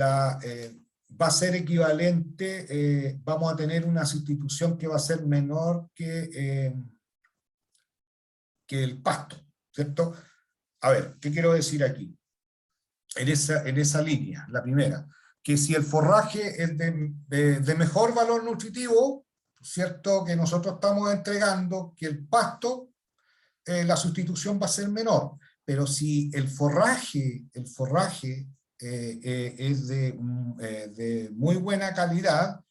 Va a ser equivalente, vamos a tener una sustitución que va a ser menor que el pasto, ¿cierto? A ver, ¿qué quiero decir aquí? En esa línea, la primera, que si el forraje es de mejor valor nutritivo, ¿cierto?, que nosotros estamos entregando, que el pasto, la sustitución va a ser menor. Pero si el forraje es de muy buena calidad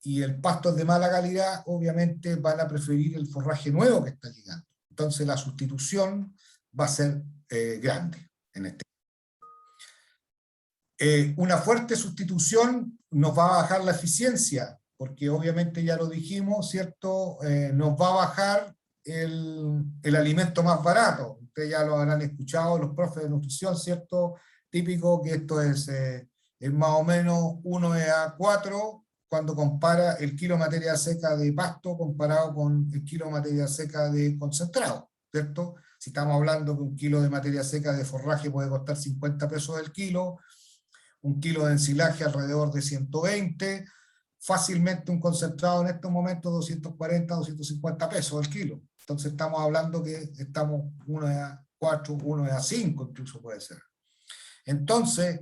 y el pasto es de mala calidad, obviamente van a preferir el forraje nuevo que está llegando. Entonces la sustitución va a ser grande en este. Una fuerte sustitución nos va a bajar la eficiencia, porque obviamente ya lo dijimos, ¿cierto? Nos va a bajar el alimento más barato. Ustedes ya lo habrán escuchado, los profes de nutrición, ¿cierto? Típico que esto es más o menos 1:4 cuando compara el kilo de materia seca de pasto comparado con el kilo de materia seca de concentrado, ¿cierto? Si estamos hablando que 1 kilo de materia seca de forraje puede costar 50 pesos el kilo, 1 kilo de ensilaje alrededor de 120, fácilmente un concentrado en estos momentos 240, 250 pesos el kilo. Entonces estamos hablando que estamos 1:4, 1:5 incluso puede ser. Entonces,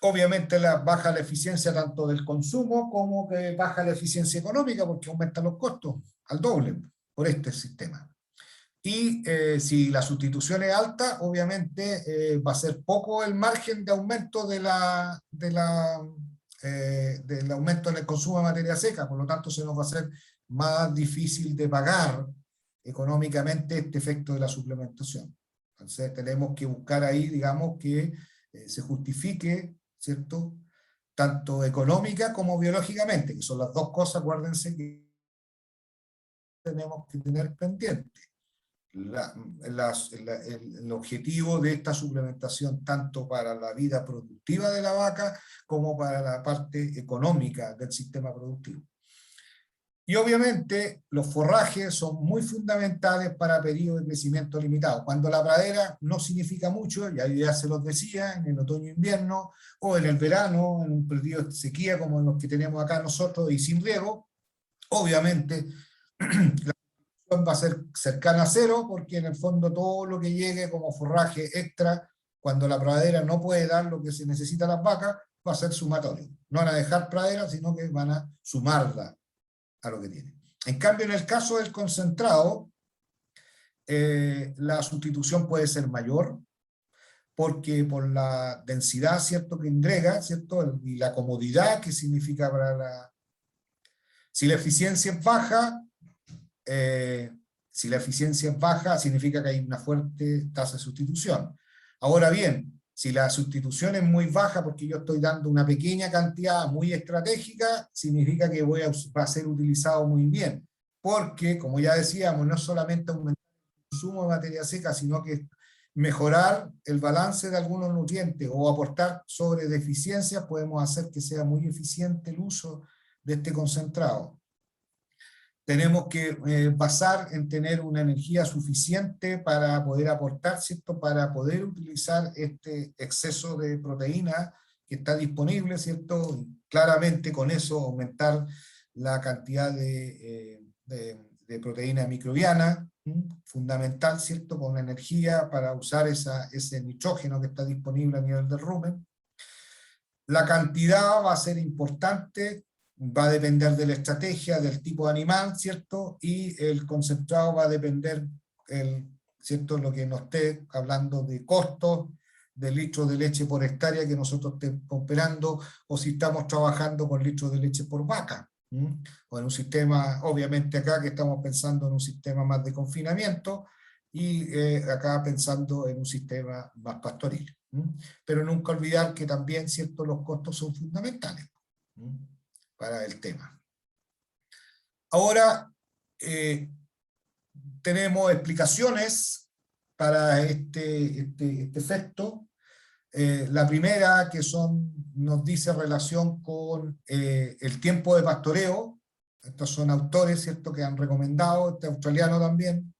obviamente baja la eficiencia tanto del consumo como que baja la eficiencia económica, porque aumentan los costos al doble por este sistema. Y si la sustitución es alta, obviamente va a ser poco el margen de aumento del aumento en el consumo de materia seca, por lo tanto se nos va a hacer más difícil de pagar económicamente este efecto de la suplementación. Entonces tenemos que buscar ahí, digamos, que se justifique, ¿cierto?, tanto económica como biológicamente, que son las dos cosas, acuérdense, que tenemos que tener pendiente. El objetivo de esta suplementación, tanto para la vida productiva de la vaca, como para la parte económica del sistema productivo. Y obviamente los forrajes son muy fundamentales para periodos de crecimiento limitado. Cuando la pradera no significa mucho, ya se los decía, en el otoño-invierno o en el verano, en un periodo de sequía como los que tenemos acá nosotros y sin riego, obviamente la producción va a ser cercana a cero, porque en el fondo todo lo que llegue como forraje extra, cuando la pradera no puede dar lo que se necesita a las vacas, va a ser sumatorio. No van a dejar pradera, sino que van a sumarla a lo que tiene. En cambio, en el caso del concentrado, la sustitución puede ser mayor, porque por la densidad, ¿cierto?, que entrega, ¿cierto?, y la comodidad que significa para la... Si la eficiencia es baja, significa que hay una fuerte tasa de sustitución. Ahora bien, si la sustitución es muy baja porque yo estoy dando una pequeña cantidad muy estratégica, significa que va a ser utilizado muy bien. Porque, como ya decíamos, no es solamente aumentar el consumo de materia seca, sino que mejorar el balance de algunos nutrientes o aportar sobre deficiencias, podemos hacer que sea muy eficiente el uso de este concentrado. Tenemos que basar en tener una energía suficiente para poder aportar, ¿cierto?, para poder utilizar este exceso de proteína que está disponible, ¿cierto? Y claramente con eso aumentar la cantidad de proteína microbiana, fundamental, ¿cierto?, con energía para usar ese nitrógeno que está disponible a nivel del rumen. La cantidad va a ser importante, va a depender de la estrategia, del tipo de animal, ¿cierto? Y el concentrado va a depender, ¿cierto?, lo que nos esté hablando de costos, de litros de leche por hectárea que nosotros estemos operando, o si estamos trabajando con litros de leche por vaca. O en un sistema, obviamente acá que estamos pensando en un sistema más de confinamiento, y acá pensando en un sistema más pastoril. Pero nunca olvidar que también, ¿cierto?, los costos son fundamentales para el tema. Ahora tenemos explicaciones para este efecto. La primera, que nos dice relación con el tiempo de pastoreo. Estos son autores, ¿cierto?, que han recomendado, este australiano también,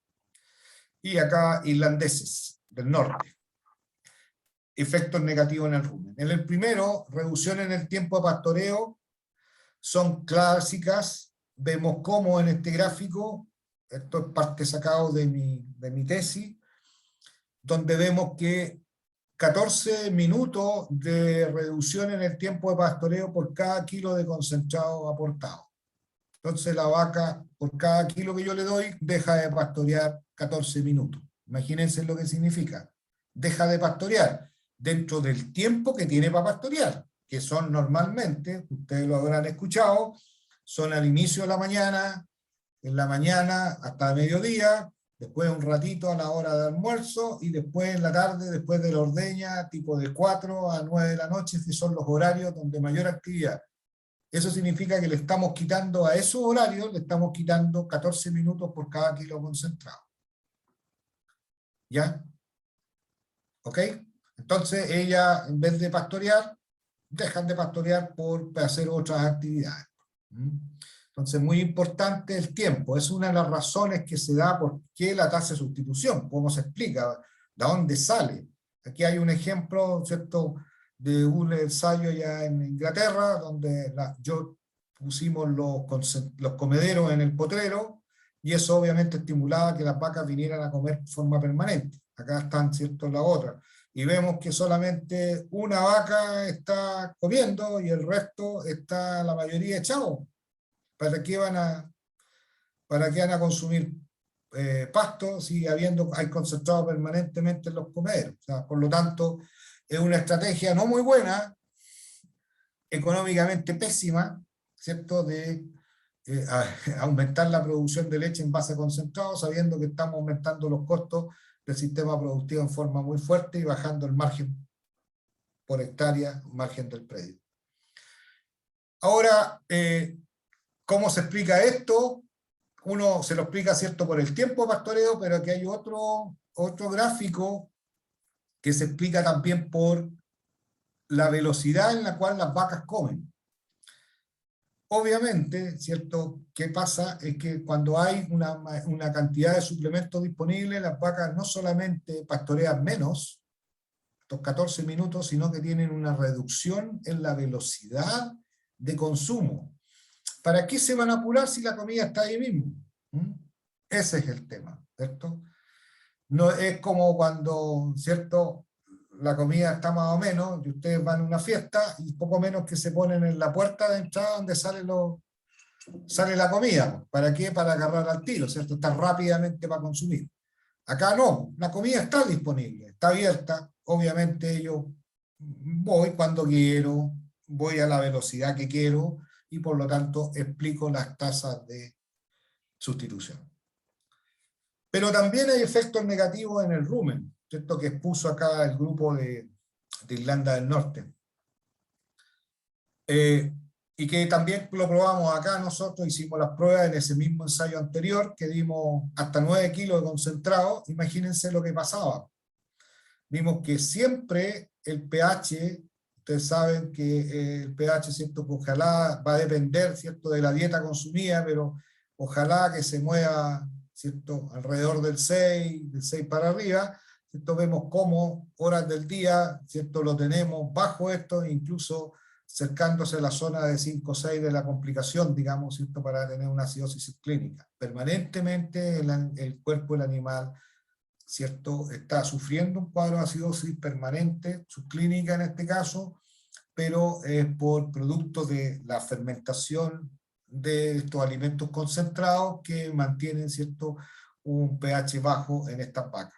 y acá irlandeses del norte. Efectos negativos en el rumen. En el primero, reducción en el tiempo de pastoreo, son clásicas. Vemos cómo en este gráfico, esto es parte sacado de mi tesis, donde vemos que 14 minutos de reducción en el tiempo de pastoreo por cada kilo de concentrado aportado. Entonces la vaca, por cada kilo que yo le doy, deja de pastorear 14 minutos. Imagínense lo que significa. Deja de pastorear dentro del tiempo que tiene para pastorear, que son normalmente, ustedes lo habrán escuchado, son al inicio de la mañana, en la mañana hasta mediodía, después un ratito a la hora de almuerzo, y después en la tarde, después de la ordeña, tipo de 4 a 9 de la noche, que son los horarios donde mayor actividad. Eso significa que le estamos quitando a esos horarios, le estamos quitando 14 minutos por cada kilo concentrado. ¿Ya? ¿Ok? Entonces ella, en vez de pastorear, dejan de pastorear por hacer otras actividades. Entonces, muy importante el tiempo. Es una de las razones que se da por qué la tasa de sustitución, cómo se explica, de dónde sale. Aquí hay un ejemplo, ¿cierto?, de un ensayo ya en Inglaterra, donde yo pusimos los comederos en el potrero, y eso obviamente estimulaba que las vacas vinieran a comer de forma permanente. Acá están, ¿cierto?, la otra. Y vemos que solamente una vaca está comiendo y el resto está la mayoría echado. ¿Para qué van a consumir pasto si hay concentrado permanentemente en los comederos? O sea, por lo tanto, es una estrategia no muy buena, económicamente pésima, ¿cierto?, de aumentar la producción de leche en base a concentrado, sabiendo que estamos aumentando los costos del sistema productivo en forma muy fuerte y bajando el margen por hectárea, margen del predio. Ahora, ¿cómo se explica esto? Uno se lo explica, ¿cierto?, por el tiempo de pastoreo, pero aquí hay otro gráfico que se explica también por la velocidad en la cual las vacas comen. Obviamente, ¿cierto?, ¿qué pasa? Es que cuando hay una cantidad de suplementos disponibles, las vacas no solamente pastorean menos, estos 14 minutos, sino que tienen una reducción en la velocidad de consumo. ¿Para qué se van a apurar si la comida está ahí mismo? Ese es el tema, ¿cierto? No es como cuando, ¿cierto?, la comida está más o menos, y ustedes van a una fiesta, y poco menos que se ponen en la puerta de entrada donde sale la comida. ¿Para qué? Para agarrar al tiro, ¿cierto? Está rápidamente para consumir. Acá no, la comida está disponible, está abierta, obviamente yo voy cuando quiero, voy a la velocidad que quiero, y por lo tanto explico las tasas de sustitución. Pero también hay efectos negativos en el rumen, ¿cierto?, que expuso acá el grupo de Irlanda del Norte. Y que también lo probamos acá, nosotros hicimos las pruebas en ese mismo ensayo anterior, que dimos hasta 9 kilos de concentrado. Imagínense lo que pasaba. Vimos que siempre el pH, ustedes saben que el pH, ¿cierto?, que ojalá va a depender, ¿cierto?, de la dieta consumida, pero ojalá que se mueva, ¿cierto?, alrededor del 6 para arriba, ¿cierto? Vemos cómo horas del día, ¿cierto?, lo tenemos bajo esto, incluso acercándose a la zona de 5 o 6 de la complicación, digamos, ¿cierto?, para tener una acidosis clínica. Permanentemente el cuerpo del animal, ¿cierto?, está sufriendo un cuadro de acidosis permanente, subclínica en este caso, pero es por producto de la fermentación de estos alimentos concentrados que mantienen, ¿cierto?, un pH bajo en estas vacas.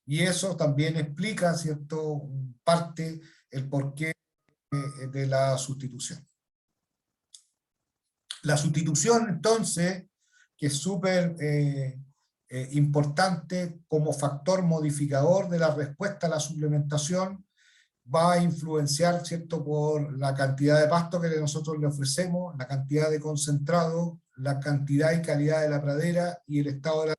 Y eso también explica, ¿cierto?, parte el porqué de la sustitución. La sustitución, entonces, que es súper importante como factor modificador de la respuesta a la suplementación, va a influenciar, ¿cierto?, por la cantidad de pasto que nosotros le ofrecemos, la cantidad de concentrado, la cantidad y calidad de la pradera y el estado de la...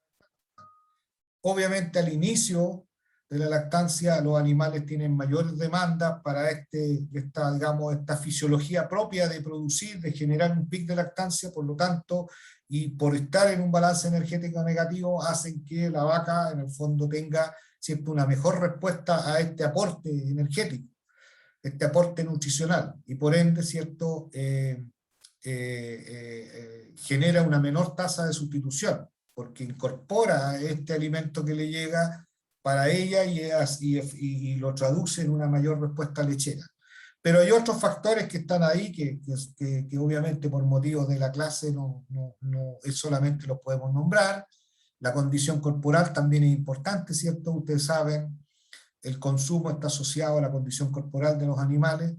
Obviamente al inicio de la lactancia los animales tienen mayores demandas para esta fisiología propia de producir, de generar un pic de lactancia, por lo tanto, y por estar en un balance energético negativo, hacen que la vaca en el fondo tenga, ¿cierto?, una mejor respuesta a este aporte energético, este aporte nutricional, y por ende, ¿cierto?, genera una menor tasa de sustitución, porque incorpora este alimento que le llega para ella y lo traduce en una mayor respuesta lechera. Pero hay otros factores que están ahí que obviamente por motivos de la clase no solamente los podemos nombrar. La condición corporal también es importante, ¿cierto? Ustedes saben, el consumo está asociado a la condición corporal de los animales.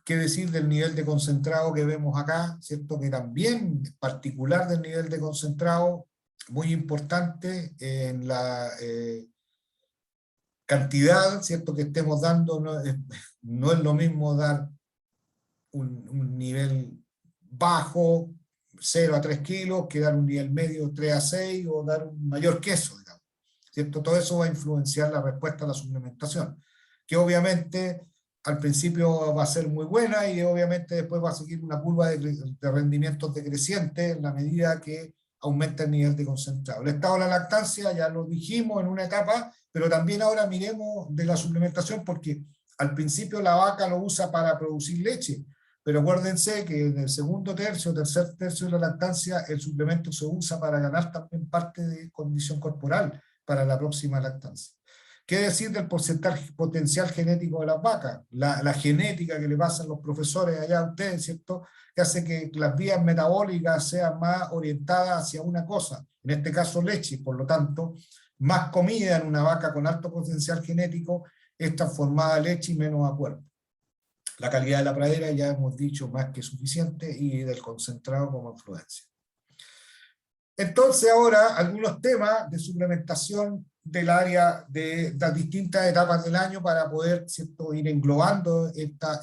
¿Qué decir del nivel de concentrado que vemos acá? ¿Cierto? Que también es particular del nivel de concentrado, muy importante en la cantidad, ¿cierto?, que estemos dando. No es lo mismo dar un nivel bajo, 0 a 3 kilos, que dar un nivel medio, 3 a 6, o dar un mayor queso, digamos, ¿cierto? Todo eso va a influenciar la respuesta a la suplementación, que obviamente al principio va a ser muy buena y obviamente después va a seguir una curva de rendimientos decrecientes en la medida que aumenta el nivel de concentrado. El estado de la lactancia ya lo dijimos en una etapa, pero también ahora miremos de la suplementación, porque al principio la vaca lo usa para producir leche, pero acuérdense que en el segundo tercio, tercer tercio de la lactancia, el suplemento se usa para ganar también parte de condición corporal para la próxima lactancia. ¿Qué decir del porcentaje potencial genético de las vacas? La genética que le pasan los profesores allá a ustedes, ¿cierto?, que hace que las vías metabólicas sean más orientadas hacia una cosa, en este caso leche. Por lo tanto, más comida en una vaca con alto potencial genético es transformada a leche y menos a cuerpo. La calidad de la pradera ya hemos dicho más que suficiente, y del concentrado como influencia. Entonces ahora algunos temas de suplementación del área de las distintas etapas del año para poder, ¿cierto?, ir englobando esta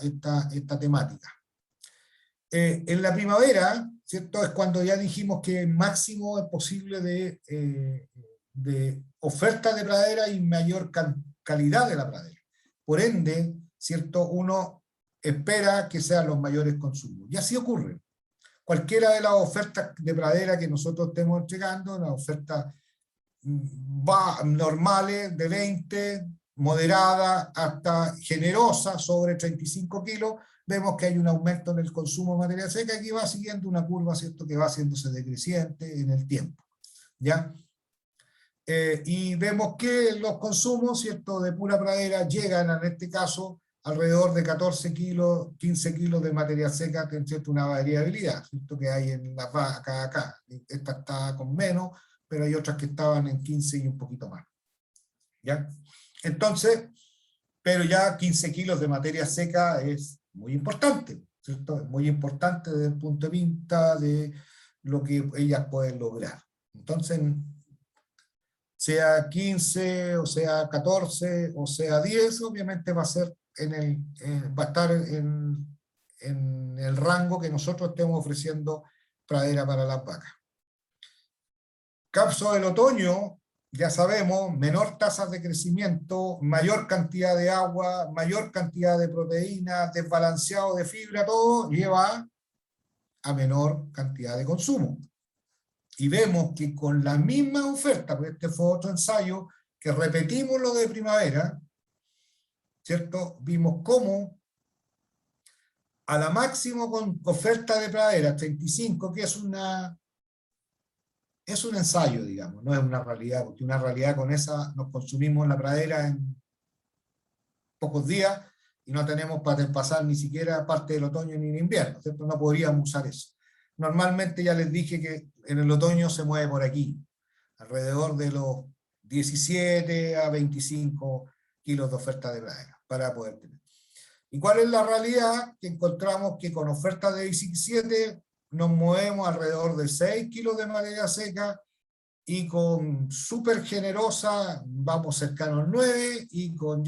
temática. En la primavera, ¿cierto?, es cuando ya dijimos que máximo es posible de oferta de pradera y mayor calidad de la pradera. Por ende, ¿cierto?, uno espera que sean los mayores consumos. Y así ocurre. Cualquiera de las ofertas de pradera que nosotros estemos entregando, las ofertas normales de 20, moderada hasta generosa, sobre 35 kilos, vemos que hay un aumento en el consumo de materia seca que va siguiendo una curva, ¿cierto?, que va haciéndose decreciente en el tiempo, ¿ya? Y vemos que los consumos, ¿cierto?, de pura pradera llegan, en este caso, alrededor de 14 kilos, 15 kilos de materia seca, que es una variabilidad, ¿cierto?, que hay en la vaca acá. Esta está con menos, pero hay otras que estaban en 15 y un poquito más, ¿ya? Entonces, pero ya 15 kilos de materia seca es muy importante, ¿cierto? Es muy importante desde el punto de vista de lo que ellas pueden lograr. Entonces, sea 15, o sea 14, o sea 10, obviamente va a ser va a estar en el rango que nosotros estemos ofreciendo pradera para las vacas. Caso del otoño, ya sabemos, menor tasa de crecimiento, mayor cantidad de agua, mayor cantidad de proteína, desbalanceado de fibra, todo lleva a menor cantidad de consumo. Y vemos que con la misma oferta, pues este fue otro ensayo que repetimos lo de primavera, ¿cierto? Vimos cómo a la máxima con oferta de pradera, 35, que es un ensayo, digamos, no es una realidad, porque una realidad con esa nos consumimos la pradera en pocos días y no tenemos para pasar ni siquiera parte del otoño ni el invierno, ¿cierto? No podríamos usar eso. Normalmente ya les dije que en el otoño se mueve por aquí, alrededor de los 17 a 25 kilos de oferta de pradera para poder tener. ¿Y cuál es la realidad? Que encontramos que con oferta de 17 nos movemos alrededor de 6 kilos de materia seca, y con súper generosa vamos cercano al 9, y con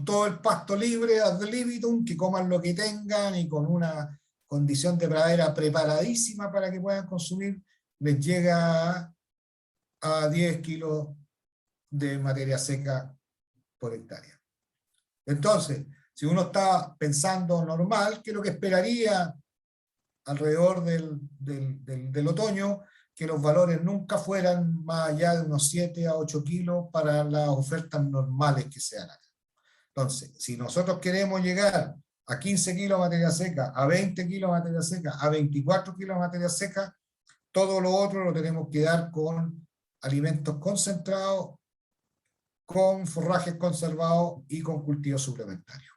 todo el pasto libre ad libitum, que coman lo que tengan, y con una condición de pradera preparadísima para que puedan consumir, les llega a 10 kilos de materia seca por hectárea. Entonces, si uno está pensando normal, ¿qué es lo que esperaría alrededor del otoño? Que los valores nunca fueran más allá de unos 7 a 8 kilos para las ofertas normales que sean acá. Entonces, si nosotros queremos llegar a 15 kilos de materia seca, a 20 kilos de materia seca, a 24 kilos de materia seca, todo lo otro lo tenemos que dar con alimentos concentrados, con forrajes conservados y con cultivos suplementarios.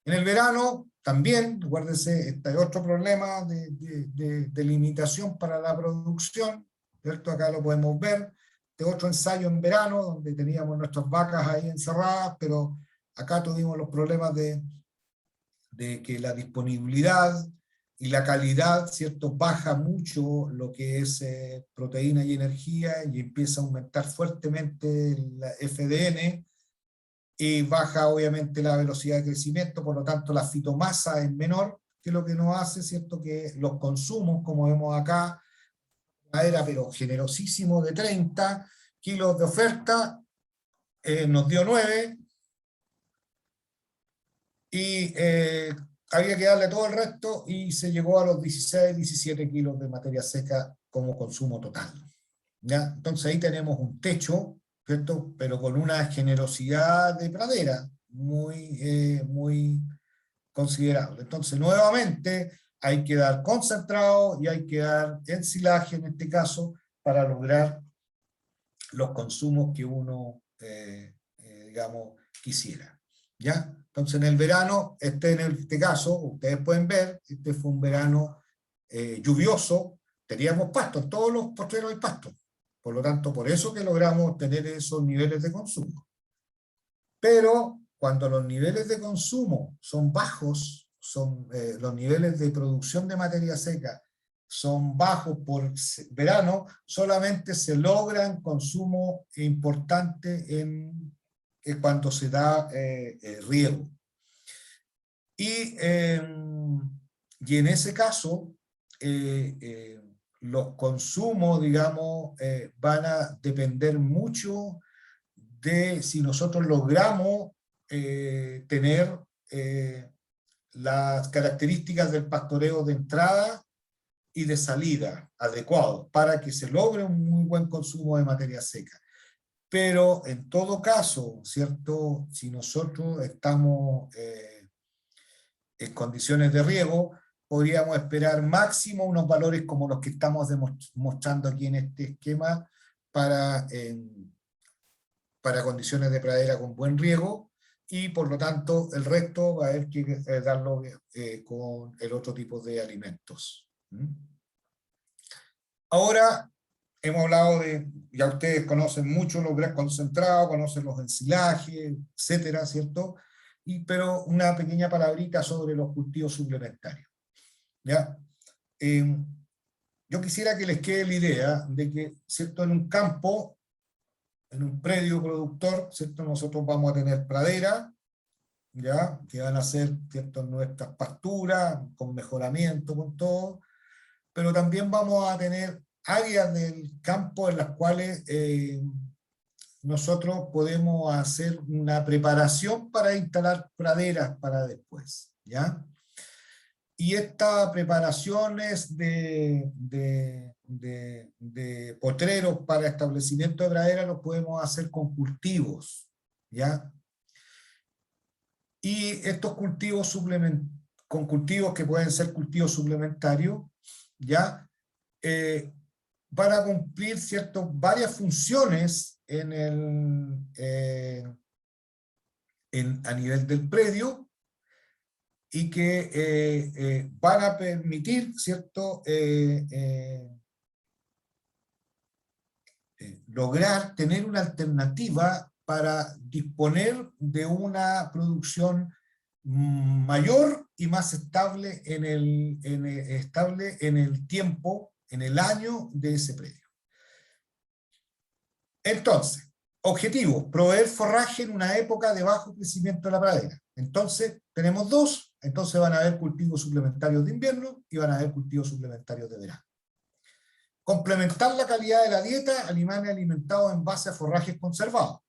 En el verano también, acuérdense, este otro problema de limitación para la producción, ¿cierto? Acá lo podemos ver, de otro ensayo en verano, donde teníamos nuestras vacas ahí encerradas, pero acá tuvimos los problemas de que la disponibilidad y la calidad, ¿cierto?, baja mucho lo que es proteína y energía, y empieza a aumentar fuertemente la FDN, y baja obviamente la velocidad de crecimiento, por lo tanto la fitomasa es menor, que lo que nos hace, ¿cierto?, que los consumos, como vemos acá, era pero generosísimo de 30 kilos de oferta, nos dio 9, y había que darle todo el resto, y se llegó a los 16, 17 kilos de materia seca como consumo total, ¿ya? Entonces ahí tenemos un techo, ¿cierto?, pero con una generosidad de pradera muy considerable. Entonces, nuevamente, hay que dar concentrado y hay que dar ensilaje, en este caso, para lograr los consumos que uno, digamos, quisiera, ¿ya? Entonces, en el verano, en este caso, ustedes pueden ver, este fue un verano lluvioso, teníamos pasto, en todos los potreros hay pasto. Por lo tanto, por eso que logramos tener esos niveles de consumo. Pero cuando los niveles de consumo son bajos, los niveles de producción de materia seca son bajos por verano, solamente se logran consumo importante cuando se da riego. Y en ese caso, los consumos, digamos, van a depender mucho de si nosotros logramos tener las características del pastoreo de entrada y de salida adecuados para que se logre un muy buen consumo de materia seca. Pero en todo caso, ¿cierto? Si nosotros estamos en condiciones de riego, podríamos esperar máximo unos valores como los que estamos mostrando aquí en este esquema para condiciones de pradera con buen riego, y por lo tanto el resto va a haber que darlo con el otro tipo de alimentos. Ahora hemos hablado de, ya ustedes conocen mucho los granos concentrados, conocen los ensilajes, etcétera, ¿cierto? Pero una pequeña palabrita sobre los cultivos suplementarios. ¿Ya? Yo quisiera que les quede la idea de que, ¿cierto?, en un campo, en un predio productor, ¿cierto?, nosotros vamos a tener pradera, ¿ya?, que van a ser, ¿cierto?, nuestras pasturas, con mejoramiento, con todo, pero también vamos a tener áreas del campo en las cuales nosotros podemos hacer una preparación para instalar praderas para después, ¿ya? Y esta preparación es de potreros para establecimiento de praderas, lo podemos hacer con cultivos, ¿ya? Y estos cultivos con cultivos que pueden ser cultivos suplementarios, ¿ya? Van a cumplir varias funciones a nivel del predio, y que van a permitir, ¿cierto?, lograr tener una alternativa para disponer de una producción mayor y más estable en el tiempo, en el año de ese predio. Entonces, objetivo, proveer forraje en una época de bajo crecimiento de la pradera. Entonces, tenemos dos, entonces van a haber cultivos suplementarios de invierno y van a haber cultivos suplementarios de verano. Complementar la calidad de la dieta, animales alimentados en base a forrajes conservados.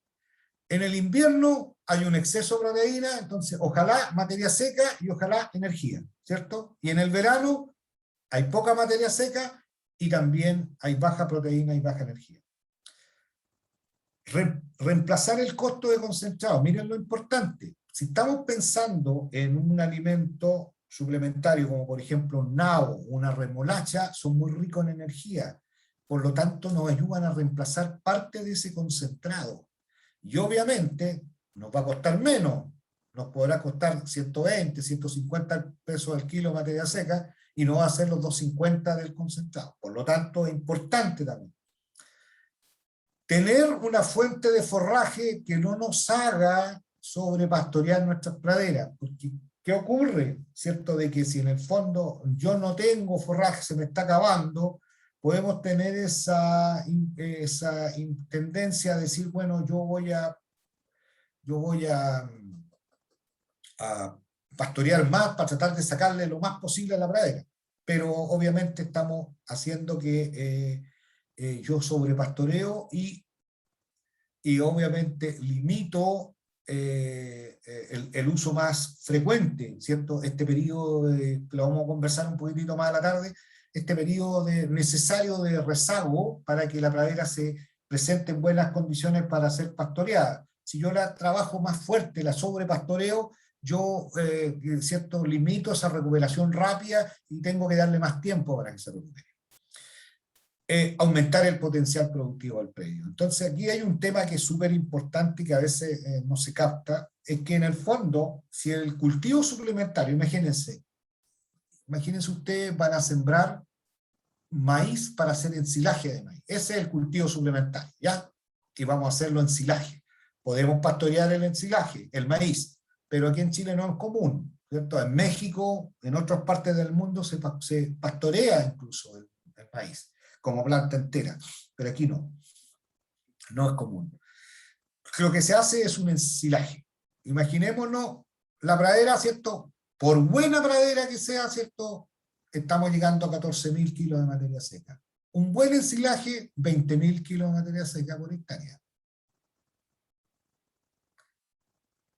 En el invierno hay un exceso de proteína, entonces ojalá materia seca y ojalá energía, ¿cierto? Y en el verano hay poca materia seca y también hay baja proteína y baja energía. Reemplazar el costo de concentrado. Miren lo importante. Si estamos pensando en un alimento suplementario, como por ejemplo un nabo, una remolacha, son muy ricos en energía. Por lo tanto, nos ayudan a reemplazar parte de ese concentrado. Y obviamente, nos va a costar menos. Nos podrá costar 120, 150 pesos al kilo de materia seca, y no va a ser los 250 del concentrado. Por lo tanto, es importante también tener una fuente de forraje que no nos haga sobrepastorear nuestras praderas, porque ¿qué ocurre? ¿Cierto? De que si en el fondo yo no tengo forraje, se me está acabando, podemos tener esa tendencia a decir, bueno, yo voy a pastorear más para tratar de sacarle lo más posible a la pradera, pero obviamente estamos haciendo que yo sobrepastoreo y obviamente limito el uso más frecuente, ¿cierto? Este periodo, que lo vamos a conversar un poquitito más a la tarde, este periodo necesario de rezago para que la pradera se presente en buenas condiciones para ser pastoreada. Si yo la trabajo más fuerte, la sobrepastoreo, yo ¿cierto?, limito esa recuperación rápida y tengo que darle más tiempo para que se recupere. Aumentar el potencial productivo del predio. Entonces aquí hay un tema que es súper importante y que a veces no se capta, es que en el fondo, si el cultivo suplementario, imagínense ustedes van a sembrar maíz para hacer ensilaje de maíz, ese es el cultivo suplementario, ¿ya? Que vamos a hacerlo ensilaje. podemos pastorear el ensilaje, el maíz, pero aquí en Chile no es común, ¿cierto? En México, en otras partes del mundo se pastorea incluso el maíz como planta entera, pero aquí no es común. Lo que se hace es un ensilaje. Imaginémonos la pradera, ¿cierto? Por buena pradera que sea, ¿cierto? Estamos llegando a 14.000 kilos de materia seca. Un buen ensilaje, 20.000 kilos de materia seca por hectárea.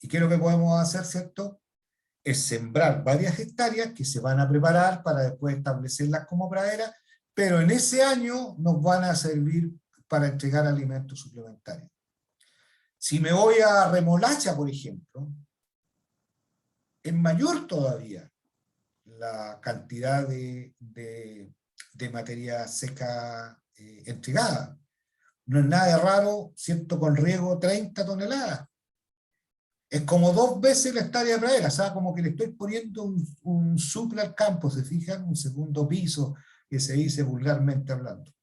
¿Y qué es lo que podemos hacer, cierto? Es sembrar varias hectáreas que se van a preparar para después establecerlas como pradera, pero en ese año nos van a servir para entregar alimentos suplementarios. Si me voy a remolacha, por ejemplo, es mayor todavía la cantidad de materia seca entregada. No es nada de raro, ¿cierto? Con riego 30 toneladas. Es como 2 veces la hectárea de pradera, o sea, como que le estoy poniendo un suple al campo, ¿se fijan? Un segundo piso, que se dice vulgarmente hablando.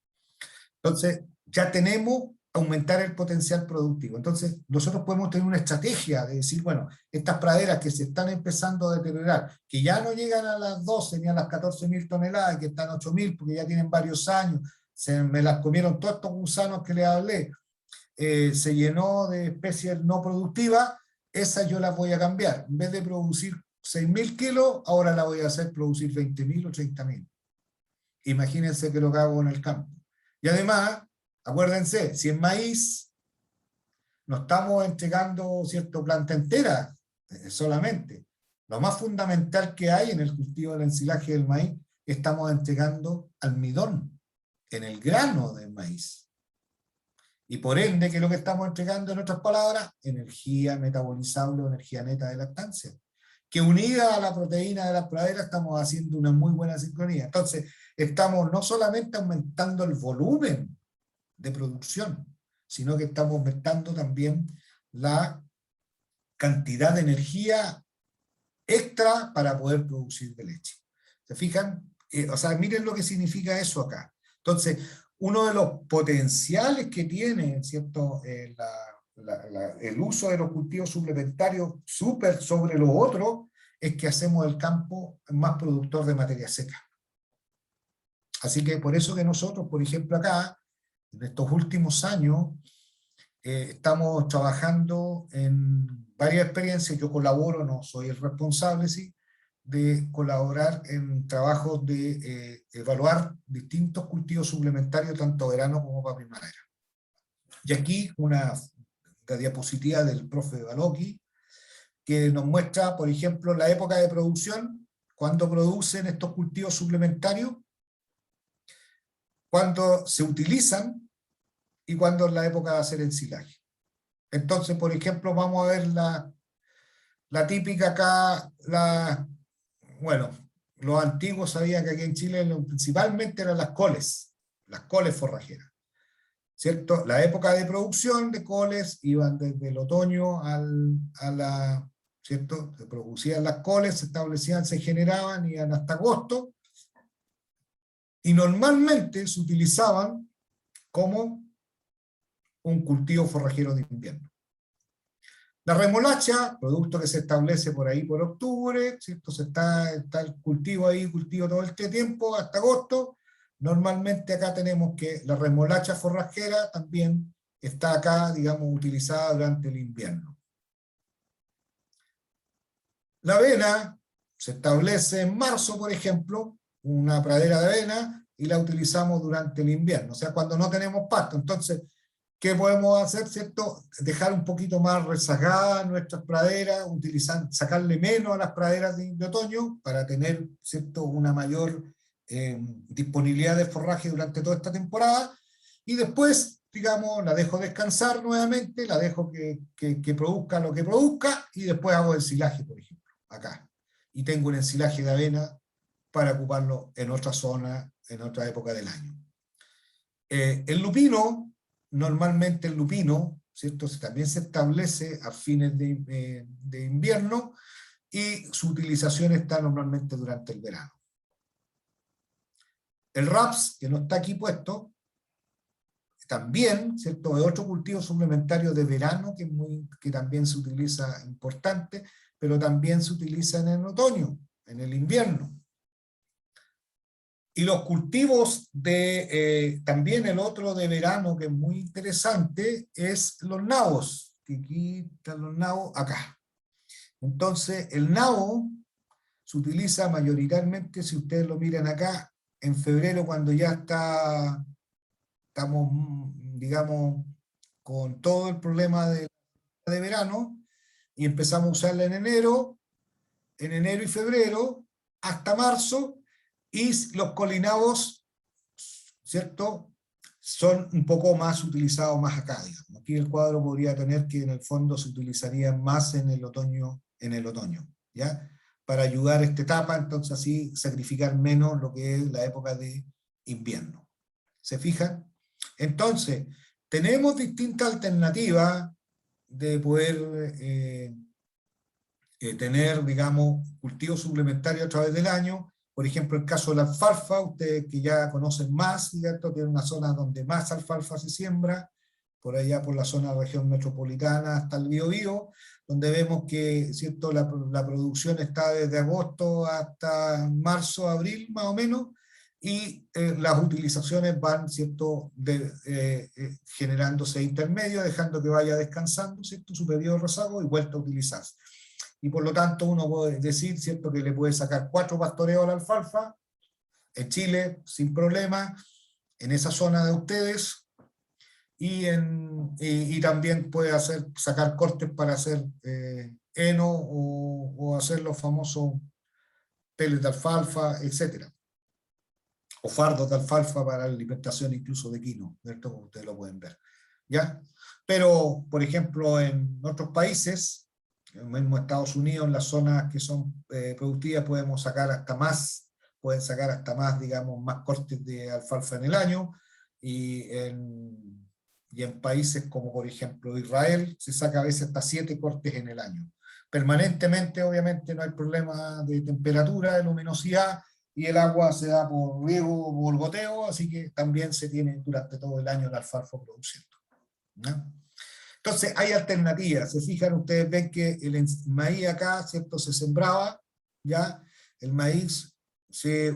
Entonces, ya tenemos aumentar el potencial productivo. Entonces, nosotros podemos tener una estrategia de decir, bueno, estas praderas que se están empezando a deteriorar, que ya no llegan a las 12 ni a las 14.000 toneladas, que están 8.000 porque ya tienen varios años, me las comieron todos estos gusanos que les hablé, se llenó de especies no productivas, esas yo las voy a cambiar. En vez de producir 6.000 kilos, ahora la voy a hacer producir 20.000 o 30.000. Imagínense que lo que hago en el campo. Y además, acuérdense, si en maíz no estamos entregando, ¿cierto?, planta entera solamente. Lo más fundamental que hay en el cultivo del ensilaje del maíz, estamos entregando almidón en el grano del maíz. Y por ende, ¿qué es lo que estamos entregando en otras palabras? Energía metabolizable o energía neta de lactancia. Que unida a la proteína de las praderas estamos haciendo una muy buena sincronía. Entonces, estamos no solamente aumentando el volumen de producción, sino que estamos aumentando también la cantidad de energía extra para poder producir de leche. ¿Se fijan? O sea, miren lo que significa eso acá. Entonces, uno de los potenciales que tiene, ¿cierto?, el uso de los cultivos suplementarios súper sobre lo otro, es que hacemos el campo más productor de materia seca. Así que por eso que nosotros, por ejemplo, acá, en estos últimos años, estamos trabajando en varias experiencias. Yo colaboro, no soy el responsable, sí, de colaborar en trabajos de evaluar distintos cultivos suplementarios, tanto verano como para primavera. Y aquí una diapositiva del profe Baloqui, que nos muestra, por ejemplo, la época de producción, cuando producen estos cultivos suplementarios, cuando se utilizan y cuando es la época de hacer ensilaje. Entonces, por ejemplo, vamos a ver la típica acá, bueno, los antiguos sabían que aquí en Chile principalmente eran las coles forrajeras, ¿cierto? La época de producción de coles iban desde el otoño ¿cierto? Se producían las coles, se establecían, se generaban, iban hasta agosto, y normalmente se utilizaban como un cultivo forrajero de invierno. La remolacha, producto que se establece por ahí por octubre, ¿cierto? Está el cultivo ahí, cultivo todo este tiempo, hasta agosto. Normalmente acá tenemos que la remolacha forrajera también está acá, digamos, utilizada durante el invierno. La avena se establece en marzo, por ejemplo, una pradera de avena, y la utilizamos durante el invierno, o sea, cuando no tenemos pasto. Entonces, ¿qué podemos hacer, cierto? Dejar un poquito más rezagadas nuestras praderas, sacarle menos a las praderas de otoño para tener, cierto, una mayor disponibilidad de forraje durante toda esta temporada, y después, digamos, la dejo descansar nuevamente, la dejo que produzca lo que produzca, y después hago el ensilaje, por ejemplo, acá. Y tengo un ensilaje de avena para ocuparlo en otra zona, en otra época del año. El lupino, normalmente el lupino, ¿cierto? También se establece a fines de invierno, y su utilización está normalmente durante el verano. El raps, que no está aquí puesto, también, ¿cierto? Es otro cultivo suplementario de verano que también se utiliza importante, pero también se utiliza en el otoño, en el invierno. Y los cultivos también el otro de verano que es muy interesante es los nabos, que aquí están los nabos, acá. Entonces, el nabo se utiliza mayoritariamente, si ustedes lo miran acá, en febrero cuando ya estamos, digamos, con todo el problema de verano, y empezamos a usarla en enero y febrero, hasta marzo, y los colinabos, ¿cierto?, son un poco más utilizados más acá, digamos. Aquí el cuadro podría tener que en el fondo se utilizaría más en el otoño, ¿ya? Para ayudar a esta etapa, entonces así sacrificar menos lo que es la época de invierno. ¿Se fijan? Entonces, tenemos distintas alternativas de poder tener, digamos, cultivos suplementarios a través del año. Por ejemplo, el caso de la alfalfa, ustedes que ya conocen más, ¿cierto? Tienen una zona donde más alfalfa se siembra, por allá por la zona de la región metropolitana hasta el Biobío, donde vemos que, ¿cierto?, la producción está desde agosto hasta marzo, abril, más o menos, y las utilizaciones van, ¿cierto?, generándose intermedio, dejando que vaya descansando, ¿cierto?, su periodo de rezago y vuelta a utilizarse. Y por lo tanto uno puede decir, ¿cierto?, que le puede sacar 4 pastoreos a la alfalfa, en Chile, sin problema, en esa zona de ustedes, y también puede sacar cortes para hacer heno o hacer los famosos pellets de alfalfa, etc. O fardos de alfalfa para la alimentación incluso de quino, ¿cierto?, como ustedes lo pueden ver, ¿ya? Pero, por ejemplo, en otros países, en el mismo Estados Unidos, en las zonas que son productivas, pueden sacar hasta más, digamos, más cortes de alfalfa en el año, y en países como, por ejemplo, Israel, se saca a veces hasta 7 cortes en el año. Permanentemente, obviamente, no hay problema de temperatura, de luminosidad, y el agua se da por riego o por goteo, así que también se tiene durante todo el año el alfalfa produciendo, ¿no? Entonces hay alternativas. Se fijan, ustedes ven que el maíz acá, ¿cierto?, se sembraba, ¿ya? El maíz se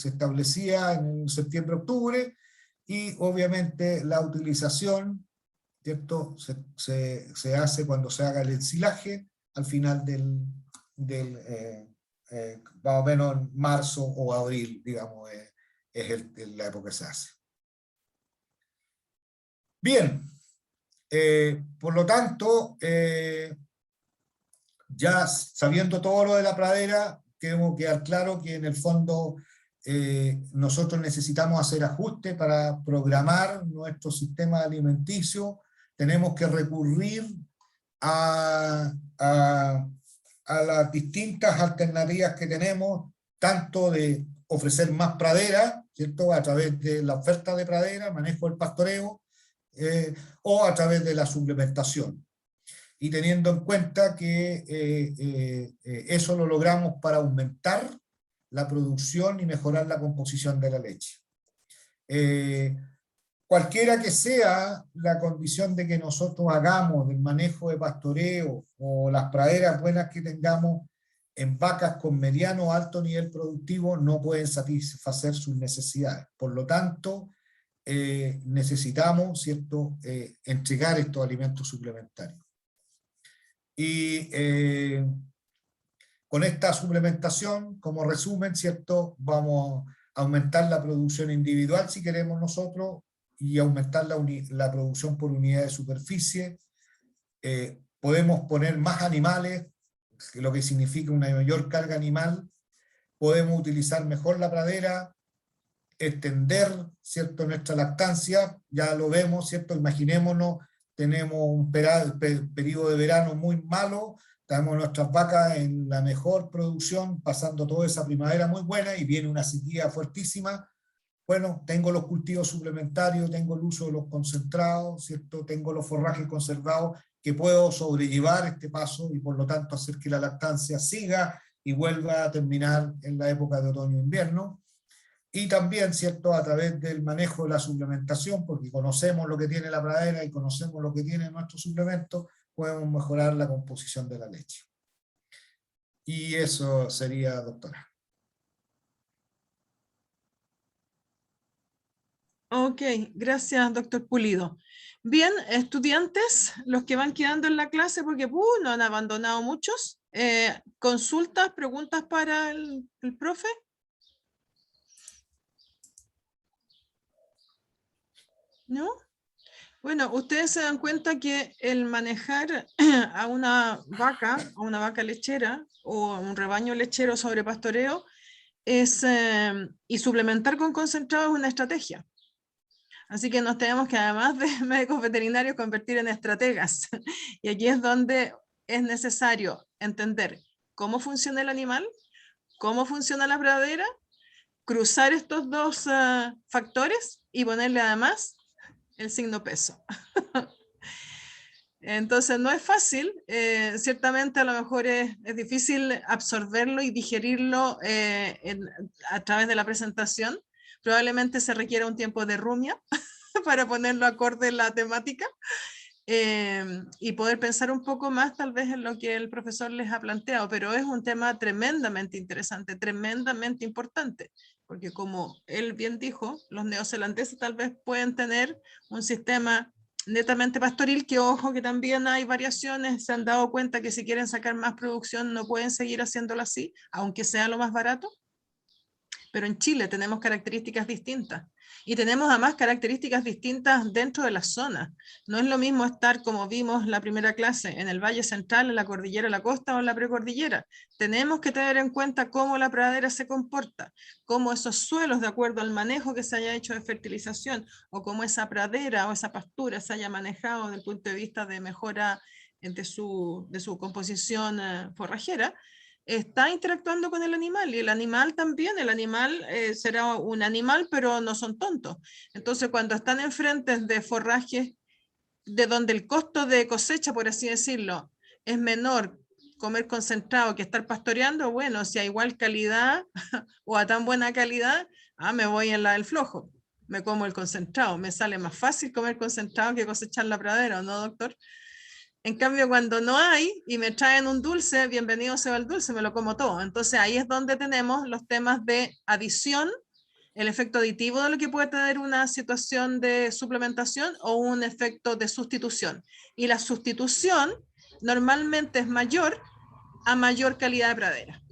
establecía en septiembre-octubre, y obviamente la utilización, ¿cierto?, se hace cuando se haga el ensilaje al final más o menos en marzo o abril, digamos, es la época que se hace. Bien. Por lo tanto, ya sabiendo todo lo de la pradera, debemos quedar claro que en el fondo nosotros necesitamos hacer ajustes para programar nuestro sistema alimenticio. Tenemos que recurrir a las distintas alternativas que tenemos, tanto de ofrecer más pradera, ¿cierto?, a través de la oferta de pradera, manejo del pastoreo, o a través de la suplementación. Y teniendo en cuenta que eso lo logramos para aumentar la producción y mejorar la composición de la leche. Cualquiera que sea la condición de que nosotros hagamos del manejo de pastoreo o las praderas buenas que tengamos en vacas con mediano o alto nivel productivo, no pueden satisfacer sus necesidades. Por lo tanto, necesitamos, ¿cierto?, entregar estos alimentos suplementarios. Y con esta suplementación, como resumen, ¿cierto?, vamos a aumentar la producción individual si queremos nosotros, y aumentar la producción por unidad de superficie. Podemos poner más animales, lo que significa una mayor carga animal. Podemos utilizar mejor la pradera, extender, ¿cierto?, nuestra lactancia. Ya lo vemos, ¿cierto? Imaginémonos, tenemos un periodo de verano muy malo, tenemos nuestras vacas en la mejor producción, pasando toda esa primavera muy buena, y viene una sequía fuertísima. Bueno, tengo los cultivos suplementarios, tengo el uso de los concentrados, ¿cierto?, tengo los forrajes conservados, que puedo sobrellevar este paso y por lo tanto hacer que la lactancia siga y vuelva a terminar en la época de otoño-invierno. Y también, ¿cierto?, a través del manejo de la suplementación, porque conocemos lo que tiene la pradera y conocemos lo que tiene nuestro suplemento, podemos mejorar la composición de la leche. Y eso sería, doctora. Ok, gracias, doctor Pulido. Bien, estudiantes, los que van quedando en la clase, porque no han abandonado muchos. ¿Consultas, preguntas para el profe? ¿No? Bueno, ustedes se dan cuenta que el manejar a una vaca lechera o a un rebaño lechero sobre pastoreo y suplementar con concentrado es una estrategia. Así que nos tenemos que, además de médicos veterinarios, convertir en estrategas. Y aquí es donde es necesario entender cómo funciona el animal, cómo funciona la pradera, cruzar estos dos factores y ponerle además el signo peso. Entonces no es fácil, ciertamente a lo mejor es difícil absorberlo y digerirlo a través de la presentación. Probablemente se requiera un tiempo de rumia para ponerlo acorde a la temática y poder pensar un poco más tal vez en lo que el profesor les ha planteado, pero es un tema tremendamente interesante, tremendamente importante, porque como él bien dijo, los neozelandeses tal vez pueden tener un sistema netamente pastoril, que ojo que también hay variaciones, se han dado cuenta que si quieren sacar más producción no pueden seguir haciéndolo así, aunque sea lo más barato. Pero en Chile tenemos características distintas y tenemos además características distintas dentro de las zonas. No es lo mismo estar, como vimos la primera clase, en el Valle Central, en la Cordillera, la Costa o en la Precordillera. Tenemos que tener en cuenta cómo la pradera se comporta, cómo esos suelos, de acuerdo al manejo que se haya hecho de fertilización, o cómo esa pradera o esa pastura se haya manejado desde el punto de vista de mejora de su composición forrajera, está interactuando con el animal y el animal también, el animal será un animal, pero no son tontos. Entonces, cuando están enfrente de forrajes de donde el costo de cosecha, por así decirlo, es menor comer concentrado que estar pastoreando, bueno, si a igual calidad o a tan buena calidad, me voy en la del flojo, me como el concentrado, me sale más fácil comer concentrado que cosechar la pradera, ¿no, doctor? En cambio, cuando no hay y me traen un dulce, bienvenido sea el dulce, me lo como todo. Entonces ahí es donde tenemos los temas de adición, el efecto aditivo de lo que puede tener una situación de suplementación o un efecto de sustitución. Y la sustitución normalmente es mayor a mayor calidad de pradera.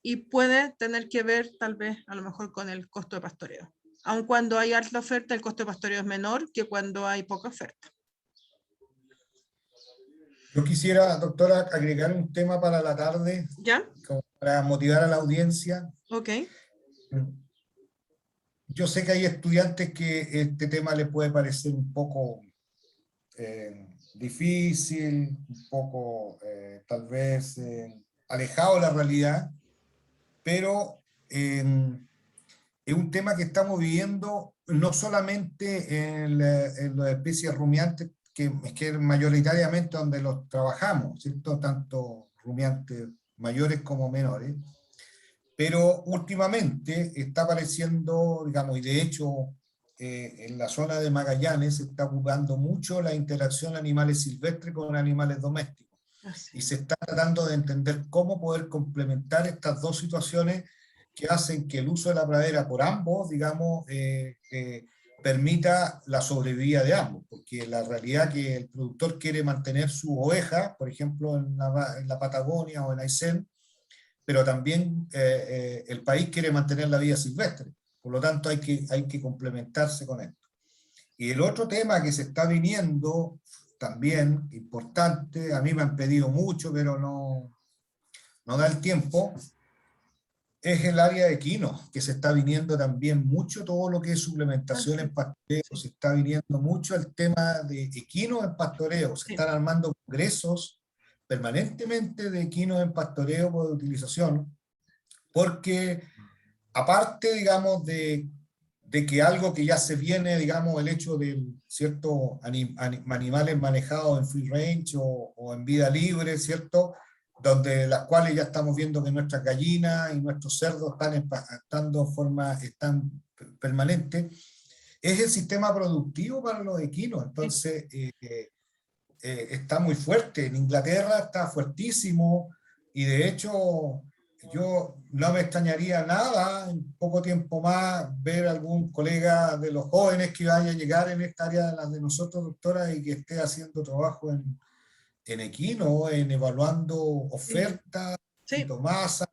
Y puede tener que ver tal vez a lo mejor con el costo de pastoreo. Aun cuando hay alta oferta, el costo de pastoreo es menor que cuando hay poca oferta. Yo quisiera, doctora, agregar un tema para la tarde, ¿Ya? como para motivar a la audiencia. Ok. Yo sé que hay estudiantes que este tema les puede parecer un poco difícil, un poco tal vez alejado de la realidad, pero es un tema que estamos viviendo no solamente en las especies rumiantes, que es que mayoritariamente donde los trabajamos, ¿cierto? Tanto rumiantes mayores como menores, pero últimamente está apareciendo, digamos, y de hecho en la zona de Magallanes se está ocupando mucho la interacción animales silvestres con animales domésticos. Y se está tratando de entender cómo poder complementar estas dos situaciones que hacen que el uso de la pradera por ambos, digamos, permita la sobrevida de ambos, porque la realidad es que el productor quiere mantener su oveja, por ejemplo, en la Patagonia o en Aysén, pero también el país quiere mantener la vida silvestre, por lo tanto hay que complementarse con esto. Y el otro tema que se está viniendo también importante, a mí me han pedido mucho, pero no da el tiempo, es el área de equino, que se está viniendo también mucho, todo lo que es suplementación en pastoreo, se está viniendo mucho el tema de equinos en pastoreo, se están armando congresos permanentemente de equinos en pastoreo por utilización, porque aparte, digamos, de que algo que ya se viene, digamos, el hecho de ciertos animales manejados en free range o en vida libre, ¿cierto? donde las cuales ya estamos viendo que nuestras gallinas y nuestros cerdos están permanente, es el sistema productivo para los equinos. Entonces, está muy fuerte. En Inglaterra está fuertísimo, y de hecho yo no me extrañaría nada en poco tiempo más ver algún colega de los jóvenes que vaya a llegar en esta área de las de nosotros, doctora, y que esté haciendo trabajo en equino, en evaluando ofertas, Sí. fitomasa,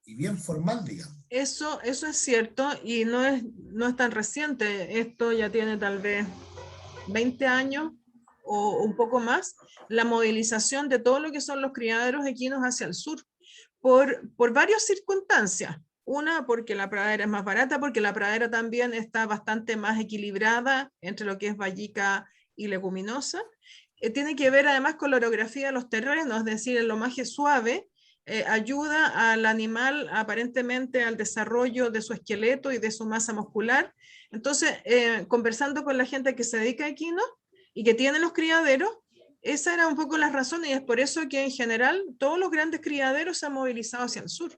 y bien formal, digamos. Eso es cierto, y no es tan reciente. Esto ya tiene tal vez 20 años o un poco más, la movilización de todo lo que son los criaderos equinos hacia el sur, por varias circunstancias. Una, porque la pradera es más barata, porque la pradera también está bastante más equilibrada entre lo que es vallica y leguminosa. Tiene que ver además con la orografía de los terrenos, es decir, el lomaje suave ayuda al animal aparentemente al desarrollo de su esqueleto y de su masa muscular. Entonces, conversando con la gente que se dedica a equinos y que tiene los criaderos, esa era un poco la razón, y es por eso que en general todos los grandes criaderos se han movilizado hacia el sur.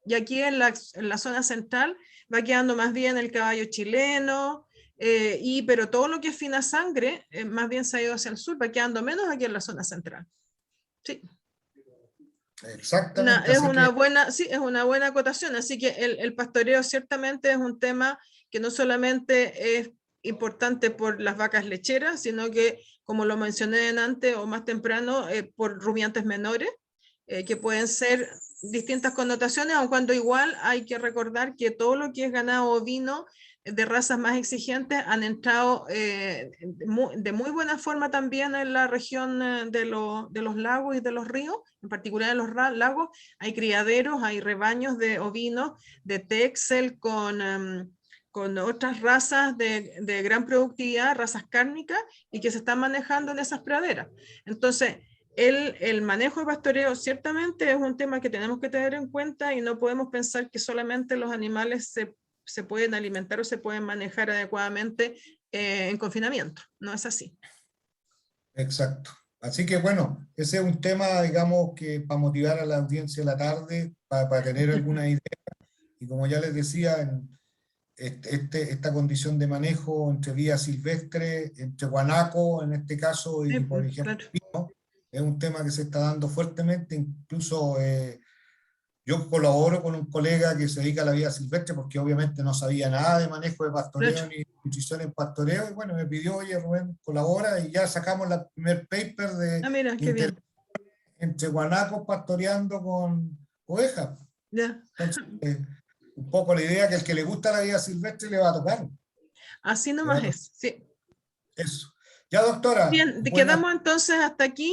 Y aquí en la zona central va quedando más bien el caballo chileno, pero todo lo que es fina sangre, más bien se ha ido hacia el sur, va quedando menos aquí en la zona central. Sí. Exactamente. Es una buena acotación. Así que el pastoreo ciertamente es un tema que no solamente es importante por las vacas lecheras, sino que, como lo mencioné antes o más temprano, por rumiantes menores, que pueden ser distintas connotaciones, aun cuando igual hay que recordar que todo lo que es ganado ovino de razas más exigentes han entrado de muy buena forma también en la región de los lagos y de los ríos, en particular en los lagos. Hay criaderos, hay rebaños de ovinos de Texel con otras razas de gran productividad, razas cárnicas, y que se están manejando en esas praderas. Entonces, el manejo de pastoreo ciertamente es un tema que tenemos que tener en cuenta, y no podemos pensar que solamente los animales se pueden alimentar o se pueden manejar adecuadamente en confinamiento. No es así. Exacto. Así que bueno, ese es un tema, digamos, que para motivar a la audiencia de la tarde, para tener alguna idea. Y como ya les decía, esta condición de manejo entre vía silvestre, entre guanaco en este caso, y por ejemplo, claro. pino, es un tema que se está dando fuertemente. Incluso yo colaboro con un colega que se dedica a la vida silvestre, porque obviamente no sabía nada de manejo de pastoreo, Claro. ni nutrición en pastoreo, y bueno, me pidió, oye Rubén, colabora, y ya sacamos el primer paper de Mira, qué bien. entre guanacos pastoreando con ovejas. Ya. Entonces, un poco la idea que el que le gusta la vida silvestre le va a tocar. Así nomás es, sí. Eso. Ya, doctora. Bien, quedamos entonces hasta aquí.